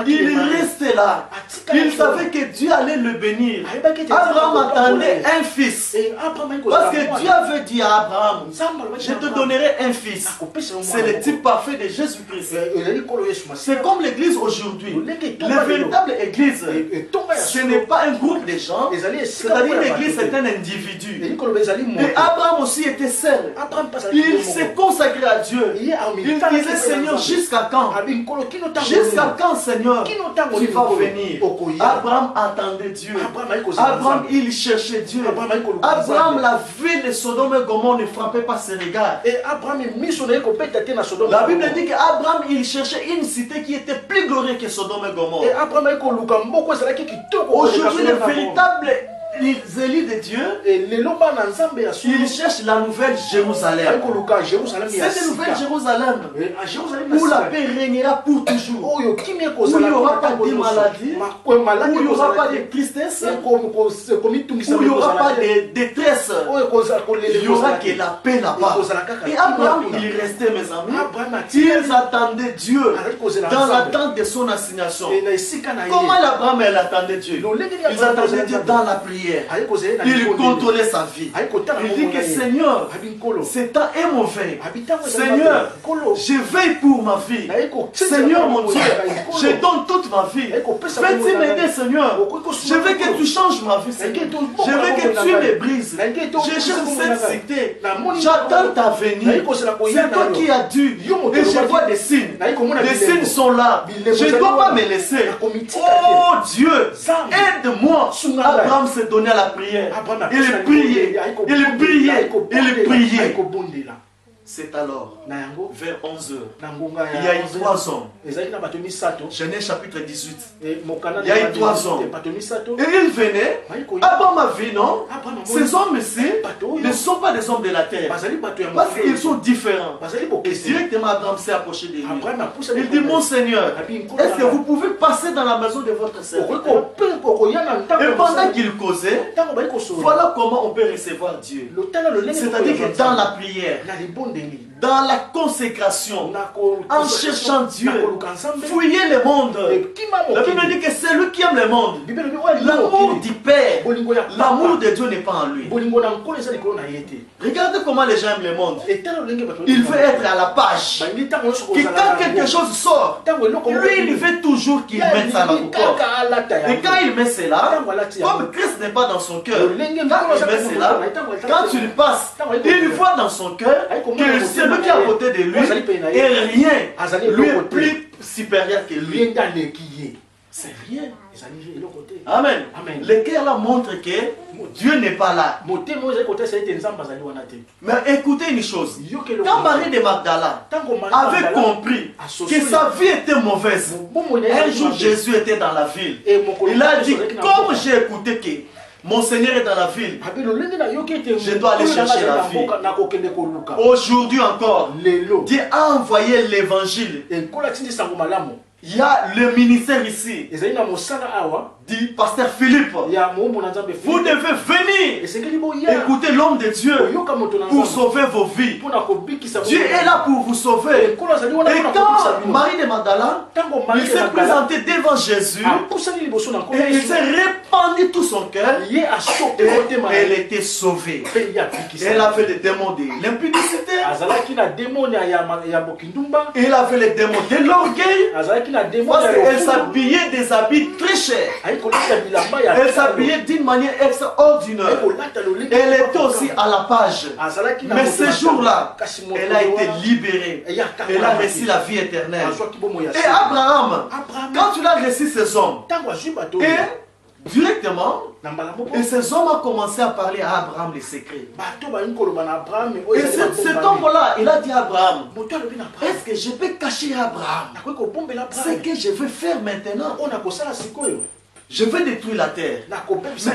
Speaker 1: Il restait là. Il savait que Dieu allait le bénir. Abraham attendait un fils. Parce que Dieu avait dit à Abraham, je te donnerai un fils. C'est le type parfait de Jésus-Christ. C'est comme l'église aujourd'hui. La véritable église, ce n'est pas un groupe de gens. C'est-à-dire l'église est un individu. Et Abraham aussi était seul. Il s'est consacré à Dieu. Il disait, Seigneur, jusqu'à quand? Jusqu'à quand, Seigneur, tu vas venir? Abraham attendait Dieu. Abraham, il cherchait Dieu. Abraham, la ville de Sodome et Gomorrhe ne frappait pas ses regards. La Bible dit qu'Abraham, il cherchait une cité qui était plus glorieuse que Sodome et Gomorrhe. Aujourd'hui, le véritable élis de Dieu, il cherche la nouvelle Jérusalem. Cette nouvelle Jérusalem où la paix régnera pour toujours, où il n'y aura pas de maladie, où il n'y aura pas de tristesse, où il n'y aura pas de détresse, il n'y aura que la paix là-bas. Et Abraham, il restait, mes amis, ils attendaient Dieu dans l'attente de son assignation. Comment Abraham attendait Dieu? Ils attendaient Dieu dans la prière. Il contrôlait sa vie. Il dit que Seigneur, ce temps est mauvais. Seigneur, je veille pour ma vie. Seigneur mon Dieu, je donne toute ma vie. Fais-tu m'aider, Seigneur? Je veux que tu changes ma vie, Seigneur. Je veux que tu me brises. Je cherche cette cité. J'attends ta venue. C'est toi qui as dû. Et je vois des signes. Les signes sont là. Je ne dois pas me laisser. Oh Dieu, aide-moi. Abraham s'est donné à la prière. Il priait. Il priait. Il priait. C'est alors, vers 11 h, il y a eu 3 hommes. Genèse chapitre 18. Il y a eu 3 hommes. Et ils venaient. Abraham a vu, non? Ces hommes-ci ne sont pas des hommes de la terre. Parce qu'ils sont différents. Et directement, Abraham s'est approché de lui. Il dit, mon Seigneur, est-ce que vous pouvez passer dans la maison de votre serviteur? Et pendant qu'il causait, voilà comment on peut recevoir Dieu. C'est-à-dire que dans la prière, dans la consécration, en cherchant Dieu, fouiller le monde. La Bible dit que c'est lui qui aime le monde. L'amour du Père, l'amour de Dieu n'est pas en lui. Regardez comment les gens aiment le monde. Il veut être à la page. Que quand quelque chose sort, lui il veut toujours qu'il mette ça dans le corps. Et quand il met cela, comme Christ n'est pas dans son cœur, quand il met cela, quand tu le passes, il voit dans son cœur que celui qui est à côté de lui est rien. Lui est plus supérieur que lui. c'est rien.
Speaker 2: Ils arrivent de l'autre côté.
Speaker 1: Amen.
Speaker 2: Amen.
Speaker 1: Le cœur là montre que Dieu n'est pas là. Mais écoutez une chose. Quand Marie de Magdala avait compris que sa vie était mauvaise, un jour Jésus était dans la ville. Il a dit, comme j'ai écouté que mon Seigneur est dans la ville, je dois aller chercher la vie. Aujourd'hui encore, Dieu a envoyé l'évangile. Il y a le ministère ici. Dit pasteur Philippe, vous devez venir écouter l'homme de Dieu pour sauver vos vies. Dieu est là pour vous sauver. Et quand Marie de Magdala, il s'est présenté devant Jésus et il s'est répandu tout son cœur et elle était sauvée. Elle avait les démons de l'impudicité, elle avait les démons de l'orgueil, parce qu'elle s'habillait des habits très chers. Elle s'habillait d'une manière extraordinaire. Elle était aussi à la page. Mais ce jour-là, elle a été libérée. Elle a reçu la vie éternelle. Et Abraham, quand il a reçu ces hommes, et directement, et ces hommes ont commencé à parler à Abraham les secrets. Et cet homme-là, il a dit à Abraham, est-ce que je peux cacher Abraham ce que je veux faire maintenant? Je vais détruire la terre. Mais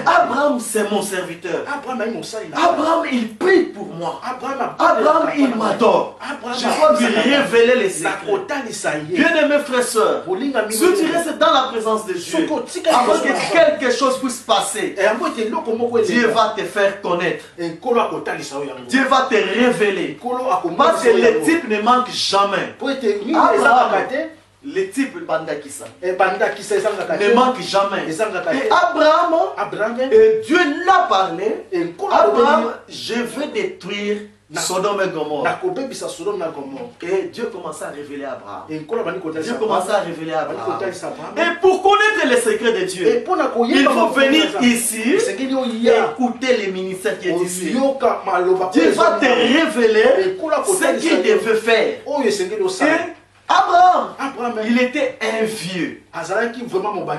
Speaker 1: Abraham, c'est mon serviteur. Abraham, il prie pour moi. Abraham, il m'adore. Je dois lui révéler les secrets. Bien-aimés frères et sœurs, si tu restes dans la présence de Dieu, avant que quelque chose puisse passer, Dieu va te faire connaître. Dieu va te révéler. Parce que le type ne manque jamais. Abraham, le type Bandakisa ne manque jamais. Et Abraham, et Dieu l'a parlé. Abraham, je vais détruire Sodome et Gomorrhe. Et Dieu commençait à révéler à Abraham. Dieu commençait à révéler à Abraham. Et pour connaître les secrets de Dieu, il faut venir ici et écouter les ministères qui est ici. Dieu va te révéler ce qu'il devait faire. Et Abraham, il était un vieux.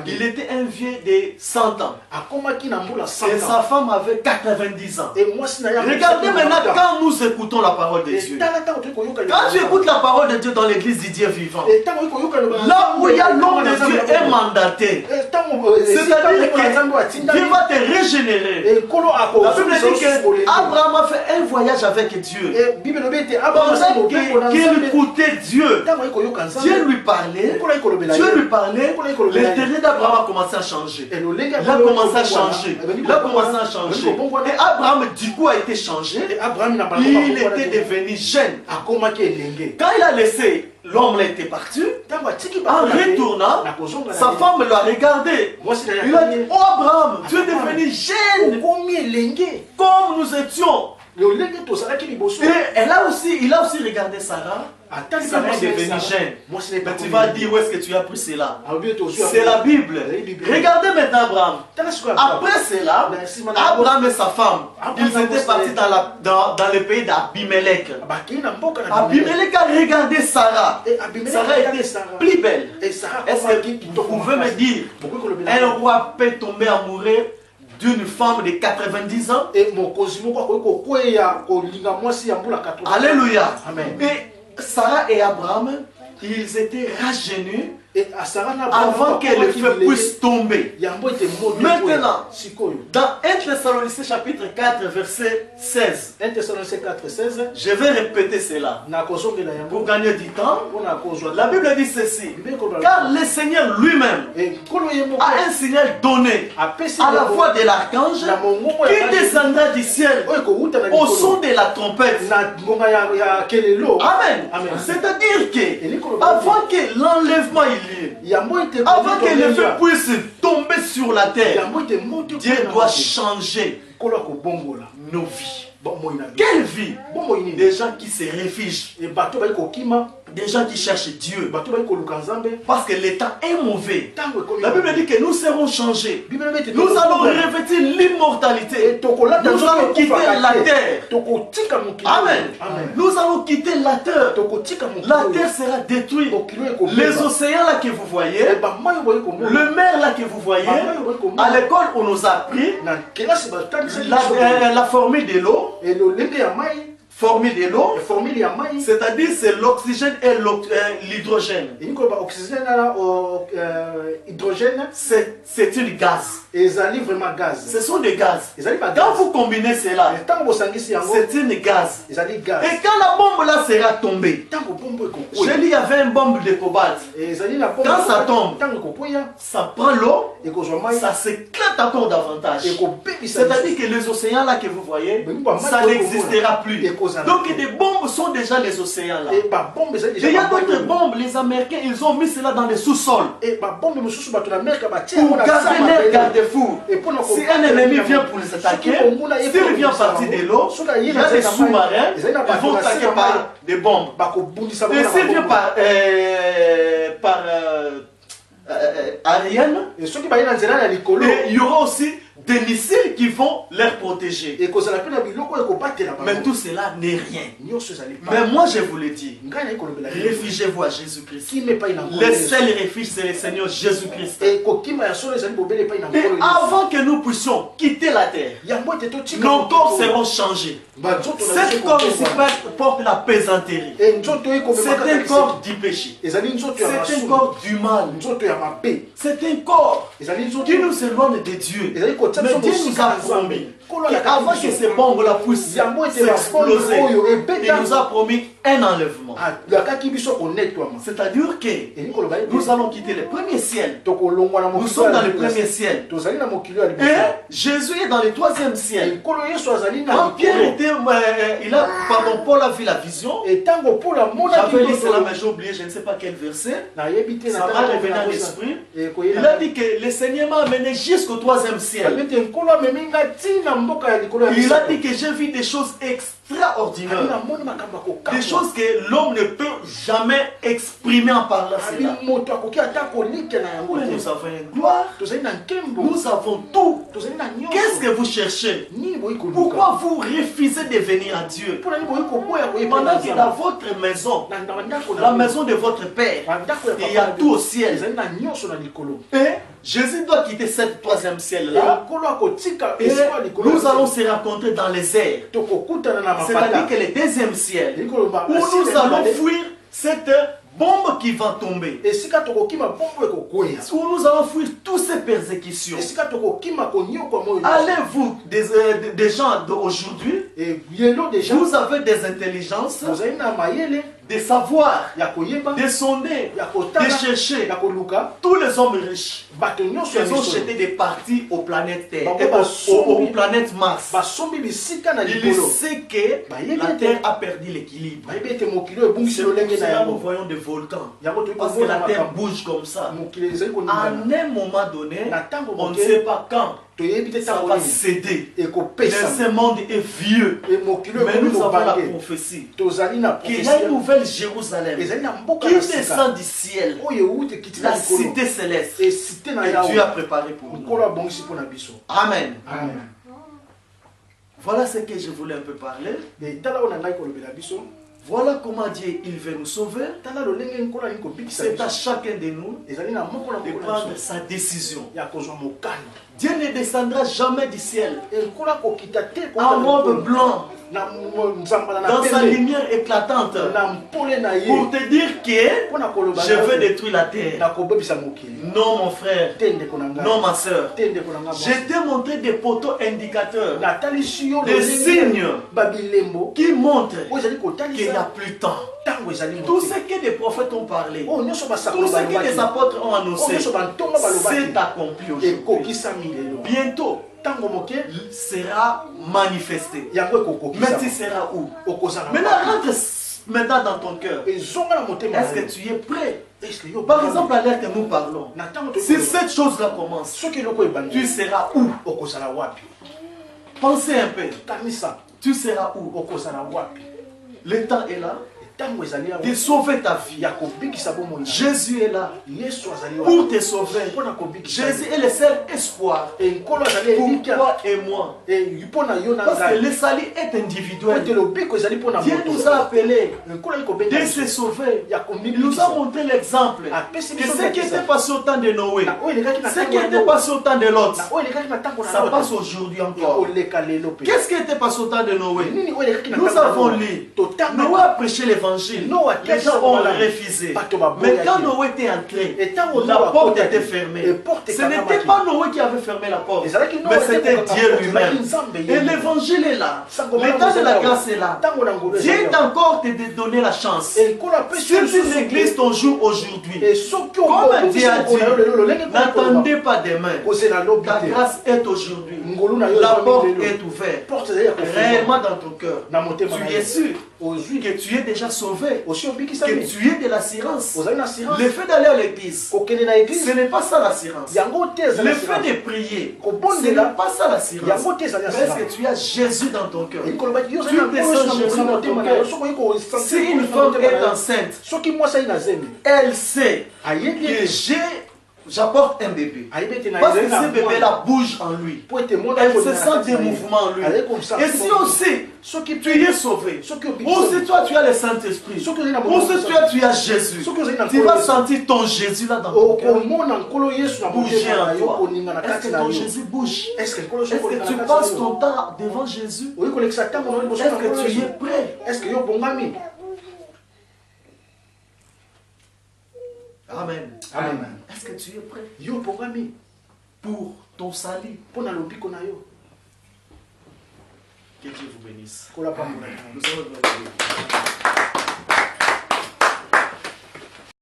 Speaker 1: Il était un vieux de 100 ans. Et sa femme avait 90 ans. Regardez maintenant quand nous écoutons la parole de Dieu. Quand tu écoutes la parole de Dieu dans l'église du Dieu vivant, là où il y a l'homme de Dieu est mandaté. C'est-à-dire que Dieu va te régénérer. La Bible dit que Abraham a fait un voyage avec Dieu. Pendant qu'il écoutait Dieu, Dieu lui parlait. L'intérêt d'Abraham a commencé à changer. Il a commencé à changer. Et Abraham, du coup, a été changé. Il était devenu jeune. Quand il a laissé, l'homme était parti. En retournant, sa femme l'a regardé. Il a dit, oh Abraham, tu es devenu jeune. Comme nous étions. Et il a aussi regardé Sarah. Sarah est devenue jeune. Mais tu vas dire où est-ce que tu as pris cela? C'est la Bible. Regardez maintenant Abraham. Après cela, Abraham et sa femme, ils étaient partis dans le pays d'Abimelech. Abimelech a regardé Sarah. Sarah était plus belle. Est-ce que vous pouvez me dire, un roi peut tomber amoureux d'une femme de 90 ans? Alléluia. Amen. Et Sarah et Abraham, ils étaient rajeunis avant que le feu puisse tomber. Maintenant, dans 1 Thessaloniciens chapitre 4 verset 16, je vais répéter cela pour gagner du temps. La Bible dit ceci: car le Seigneur lui-même a un signal donné à la voix de l'archange qui descendra du ciel au son de la trompette. Amen. C'est-à-dire que avant que l'enlèvement avant que le feu puisse tomber sur la terre, Dieu doit changer nos vies. Quelle vie? Des gens qui se réfugient des gens qui cherchent Dieu.
Speaker 2: bato bali koluka nzambe
Speaker 1: Parce que l'état est mauvais.
Speaker 2: ntango ekomi
Speaker 1: La Bible dit que nous serons changés.
Speaker 2: Bible ete
Speaker 1: Nous allons revêtir l'immortalité.
Speaker 2: tokolata
Speaker 1: Nous allons quitter la terre.
Speaker 2: tokotika mokili
Speaker 1: Amen.
Speaker 2: amen
Speaker 1: Nous allons quitter la terre.
Speaker 2: tokotika mokili
Speaker 1: La terre sera détruite. Les océans là que vous voyez,
Speaker 2: bamayi boyi komona
Speaker 1: le mer là que vous voyez, à l'école on nous a appris
Speaker 2: na kelasi batangisa
Speaker 1: la formule de l'eau.
Speaker 2: elolenge ya mai
Speaker 1: Formule de l'eau,
Speaker 2: formule ya mai
Speaker 1: c'est-à-dire c'est l'oxygène et l'hydrogène.
Speaker 2: elingi koloba oxygène na hydrogène
Speaker 1: C'est une gaz.
Speaker 2: ezali vraiment gaz
Speaker 1: Ce sont des gaz.
Speaker 2: ezali ba
Speaker 1: Quand vous combinez cela,
Speaker 2: ntango bosangisi yango
Speaker 1: c'est une gaz.
Speaker 2: ezali gaz
Speaker 1: Et quand la bombe là sera tombée,
Speaker 2: ntango bombo
Speaker 1: j'ai
Speaker 2: ekokwea
Speaker 1: dit il y avait une bombe de cobalt.
Speaker 2: ezali na bombo
Speaker 1: Quand ça tombe,
Speaker 2: ntango ekokwea
Speaker 1: ça prend l'eau,
Speaker 2: ekozwa mai
Speaker 1: ça s'éclate encore davantage.
Speaker 2: ekobebisa
Speaker 1: C'est-à-dire que les océans là que vous voyez, ça n'existera plus. Donc des bombes sont déjà les océans là.
Speaker 2: babombe ezali
Speaker 1: Il y a d'autres bombes, les Américains, ils ont mis cela dans les sous-sols.
Speaker 2: babombe mosusu bato na amerika batia
Speaker 1: Pour garder leur garde-fou.
Speaker 2: Et pour
Speaker 1: Si un ennemi vient pour les attaquer, s'il vient partir de l'eau, il y a des sous-marins, ils vont attaquer par des bombes. Et s'il vient par Ariane,
Speaker 2: et ceux qui baillent dans zela na likolo
Speaker 1: il y aura aussi des missiles qui vont les protéger.
Speaker 2: et kozala pe na biloko ekobatela
Speaker 1: Mais tout cela n'est rien.
Speaker 2: nyonso ezali
Speaker 1: Mais moi je vous le dis,
Speaker 2: ngai na ikolobela
Speaker 1: réfugiez-vous à Jésus-Christ.
Speaker 2: kime epai na
Speaker 1: Le seul refuge, c'est le Seigneur Jésus-Christ.
Speaker 2: kokima ya solo ezali bobele epai na
Speaker 1: Et
Speaker 2: nkolo
Speaker 1: avant que nous puissions quitter la terre,
Speaker 2: yango ete totika
Speaker 1: nos corps seront changés.
Speaker 2: banzoto na
Speaker 1: Cet corps ici porte la pesanterie.
Speaker 2: et nzoto
Speaker 1: C'est un corps du péché.
Speaker 2: ezali nzoto ya
Speaker 1: C'est un
Speaker 2: masumu
Speaker 1: corps du mal.
Speaker 2: nzoto ya mabe
Speaker 1: C'est un corps
Speaker 2: ezali nzoto
Speaker 1: qui nous éloigne de Dieu.
Speaker 2: ezali kotia
Speaker 1: Mais
Speaker 2: biso
Speaker 1: Dieu nous a promis qu'avant que ces bombes-là puissent s'exploser, il nous a promis un enlèvement.
Speaker 2: yakaki biso konetwama
Speaker 1: C'est-à-dire que
Speaker 2: elingi koloba
Speaker 1: nous allons quitter le premier ciel.
Speaker 2: tokolongwa na
Speaker 1: Nous sommes dans le premier ciel.
Speaker 2: tozali na mokili ya
Speaker 1: Et
Speaker 2: liboso
Speaker 1: Jésus est dans le troisième ciel.
Speaker 2: ekolo yesu azali na
Speaker 1: Quand Pierre
Speaker 2: likolo
Speaker 1: était, Paul a vu la vision.
Speaker 2: etango mpona monaki
Speaker 1: J'avais lu cela,
Speaker 2: ndoto
Speaker 1: mais j'ai oublié, je ne sais pas quel verset.
Speaker 2: nayebi te
Speaker 1: Ça va revenir à l'esprit. Il
Speaker 2: ekoyela
Speaker 1: a dit que le Seigneur m'a amené jusqu'au troisième ciel.
Speaker 2: ete nkolo amemi nga ntina mboka ya likolo ya
Speaker 1: Il a dit que j'ai vu des choses extraordinaires.
Speaker 2: namoni makambo
Speaker 1: Des
Speaker 2: akokama
Speaker 1: choses que l'homme ne peut jamais exprimer en parlant cela.
Speaker 2: abi moto akoki ata kolika na yango
Speaker 1: Mais
Speaker 2: te
Speaker 1: nous avons une gloire.
Speaker 2: tozali na nkembo
Speaker 1: Nous avons tout.
Speaker 2: tozali na
Speaker 1: Qu'est-ce
Speaker 2: nyonso
Speaker 1: que vous cherchez?
Speaker 2: nini boyi koluka
Speaker 1: Pourquoi vous refusez de venir à Dieu?
Speaker 2: mpona nini boyi koboya
Speaker 1: Pendant que dans
Speaker 2: koyeba
Speaker 1: votre maison,
Speaker 2: na bandako
Speaker 1: la maison de votre père,
Speaker 2: bandako
Speaker 1: il y a tout au ciel.
Speaker 2: ezali na nyonso na likolo
Speaker 1: Et Jésus doit quitter ce troisième ciel-là.
Speaker 2: ekolo akotika
Speaker 1: Et
Speaker 2: esika likolo
Speaker 1: nous allons se rencontrer dans les airs.
Speaker 2: tokokutana na
Speaker 1: C'est-à-dire
Speaker 2: mapata
Speaker 1: que le deuxième ciel,
Speaker 2: elingi koloba
Speaker 1: où nous allons fuir cette bombe qui va tomber.
Speaker 2: esika tokokima bombo ekokwea
Speaker 1: Où nous allons fuir toutes ces persécutions.
Speaker 2: esika tokokima konyokwa moyo
Speaker 1: Allez-vous, des gens d'aujourd'hui,
Speaker 2: yelo deja
Speaker 1: vous avez des intelligences,
Speaker 2: ozali na mayele
Speaker 1: des savoirs,
Speaker 2: ya koyeba
Speaker 1: des sonder,
Speaker 2: ya
Speaker 1: de
Speaker 2: kotala
Speaker 1: chercher.
Speaker 2: ya koluka
Speaker 1: Tous les hommes riches,
Speaker 2: bato nyonso ya
Speaker 1: ils ont
Speaker 2: misolo
Speaker 1: jeté des parties aux planètes Terre,
Speaker 2: Bah,
Speaker 1: et
Speaker 2: bah,
Speaker 1: aux planètes Mars.
Speaker 2: basombi bisika na
Speaker 1: Il
Speaker 2: likolo
Speaker 1: sait que la Terre a perdu l'équilibre.
Speaker 2: bayebi ete mokili oyo ebungisi
Speaker 1: C'est pour
Speaker 2: lolenge na
Speaker 1: cela que nous
Speaker 2: yango
Speaker 1: voyons des volcans.
Speaker 2: yango toyi
Speaker 1: Parce que la
Speaker 2: komona
Speaker 1: Terre
Speaker 2: makambo
Speaker 1: bouge comme ça.
Speaker 2: mokili ezali
Speaker 1: À
Speaker 2: koningana
Speaker 1: un moment donné,
Speaker 2: na ntango
Speaker 1: on ne
Speaker 2: moke
Speaker 1: sait pas quand
Speaker 2: toyebi te
Speaker 1: ça
Speaker 2: ntango
Speaker 1: va
Speaker 2: nini
Speaker 1: céder. Mais
Speaker 2: ekopesa
Speaker 1: ce monde est vieux.
Speaker 2: mokili oyo
Speaker 1: Mais
Speaker 2: ekomi
Speaker 1: nous avons la
Speaker 2: lobange
Speaker 1: prophétie
Speaker 2: tozali na
Speaker 1: qu'il y a une
Speaker 2: profesia
Speaker 1: nouvelle Jérusalem
Speaker 2: ezali na mboka
Speaker 1: qui
Speaker 2: na sika
Speaker 1: descend du ciel,
Speaker 2: oyo euti ekiti na
Speaker 1: la
Speaker 2: likolo
Speaker 1: cité céleste.
Speaker 2: esite na
Speaker 1: Et Dieu a
Speaker 2: yawe
Speaker 1: préparé pour nous.
Speaker 2: nkolo abongisi mpo na biso
Speaker 1: Amen.
Speaker 2: amen
Speaker 1: Voilà ce que je voulais un peu parler.
Speaker 2: tala oyo na ngai kolobela biso
Speaker 1: Voilà comment Dieu il veut nous sauver.
Speaker 2: tala lolenge nkolo alingi kobikisa
Speaker 1: C'est à
Speaker 2: biso
Speaker 1: chacun de nous
Speaker 2: ezali na moko na
Speaker 1: de
Speaker 2: moko na
Speaker 1: prendre
Speaker 2: biso
Speaker 1: sa décision.
Speaker 2: ya kozwa mokano
Speaker 1: Dieu ne descendra jamais du ciel
Speaker 2: nkolo akokita te
Speaker 1: en robe blanc,
Speaker 2: na nzambala na
Speaker 1: dans sa
Speaker 2: pembe
Speaker 1: lumière éclatante,
Speaker 2: na mpole na ye
Speaker 1: pour te dire que
Speaker 2: mpo na koloba
Speaker 1: je veux détruire la terre.
Speaker 2: nakobebisa mokili
Speaker 1: Non, mon frère.
Speaker 2: te ndeko na ngai
Speaker 1: Non, ma soeur.
Speaker 2: te ndeko na ngai
Speaker 1: Je t'ai montré des poteaux indicateurs,
Speaker 2: natalisi yo
Speaker 1: des signes
Speaker 2: babilembo
Speaker 1: qui montrent
Speaker 2: oyo ezali
Speaker 1: qu'il n'y a
Speaker 2: kotalisa
Speaker 1: plus de temps.
Speaker 2: ntango ezali
Speaker 1: Tout
Speaker 2: mote
Speaker 1: ce que les prophètes ont parlé,
Speaker 2: oyo nyonso
Speaker 1: tout
Speaker 2: basakolo
Speaker 1: ce que les
Speaker 2: balobaki
Speaker 1: apôtres ont
Speaker 2: oyo
Speaker 1: annoncé,
Speaker 2: nyonso bantongo balobaki
Speaker 1: c'est accompli aujourd'hui.
Speaker 2: ekokisami lelo
Speaker 1: Bientôt,
Speaker 2: ntango moke
Speaker 1: sera manifesté.
Speaker 2: yango
Speaker 1: Mais tu
Speaker 2: ekokokisa
Speaker 1: seras où?
Speaker 2: okozala
Speaker 1: Maintenant, rentre maintenant dans ton cœur.
Speaker 2: ezonga na motema
Speaker 1: Est-ce que tu es prêt?
Speaker 2: eske yo
Speaker 1: Par exemple, à l'heure que nous parlons,
Speaker 2: na ntango
Speaker 1: si cette chose-là commence,
Speaker 2: soki eloko
Speaker 1: tu
Speaker 2: ebandi
Speaker 1: seras où?
Speaker 2: okozala wapi
Speaker 1: Pensez un peu.
Speaker 2: kanisa
Speaker 1: Tu seras où?
Speaker 2: okozala wapi
Speaker 1: Le temps est là. de sauver ta vie. Jésus est là pour te sauver. Jésus est le seul espoir pour toi et moi. Parce que le salut est individuel. Dieu nous a appelés de se sauver. Il nous a montré l'exemple que ce qui était passé au temps de Noé, ce qui était passé au temps de l'autre, ça passe aujourd'hui encore. Qu'est-ce qui était passé au temps de Noé? Nous avons lu. Noé a prêché l'évangile. Les gens ont refusé. Mais quand Noé était entré, la porte était fermée. Ce n'était pas Noé qui avait fermé la porte, mais c'était Dieu lui-même. Et l'évangile est là. Le temps de la grâce est là. Dieu est encore te donner la chance. Si tu négliges ton jour aujourd'hui, comme Dieu a dit, n'attendez pas demain. Ta grâce est aujourd'hui. La porte est ouverte. Réellement dans ton cœur. Tu es sûr que tu es déjà sauvé. Que tu es de l'assurance. Le fait d'aller à l'église, ce n'est pas ça l'assurance. Le fait de prier, ce n'est pas ça l'assurance. Parce que tu as Jésus dans ton cœur. Tu descends Jésus dans ton cœur. Si une femme est enceinte, elle sait que j'apporte un bébé. Parce que ce bébé-là bouge en lui. Elle se sent des mouvements en lui. Et si aussi tu es sauvé, ou si toi tu as le Saint-Esprit, ou si tu as Jésus, tu vas sentir ton Jésus là dans ton cœur bouger en toi. Est-ce que ton Jésus bouge? Est-ce que tu passes ton temps devant Jésus? Est-ce que tu es prêt? Amen.
Speaker 2: Amen.
Speaker 1: Est-ce que tu es prêt pour ton salut? Que Dieu vous bénisse. Nous allons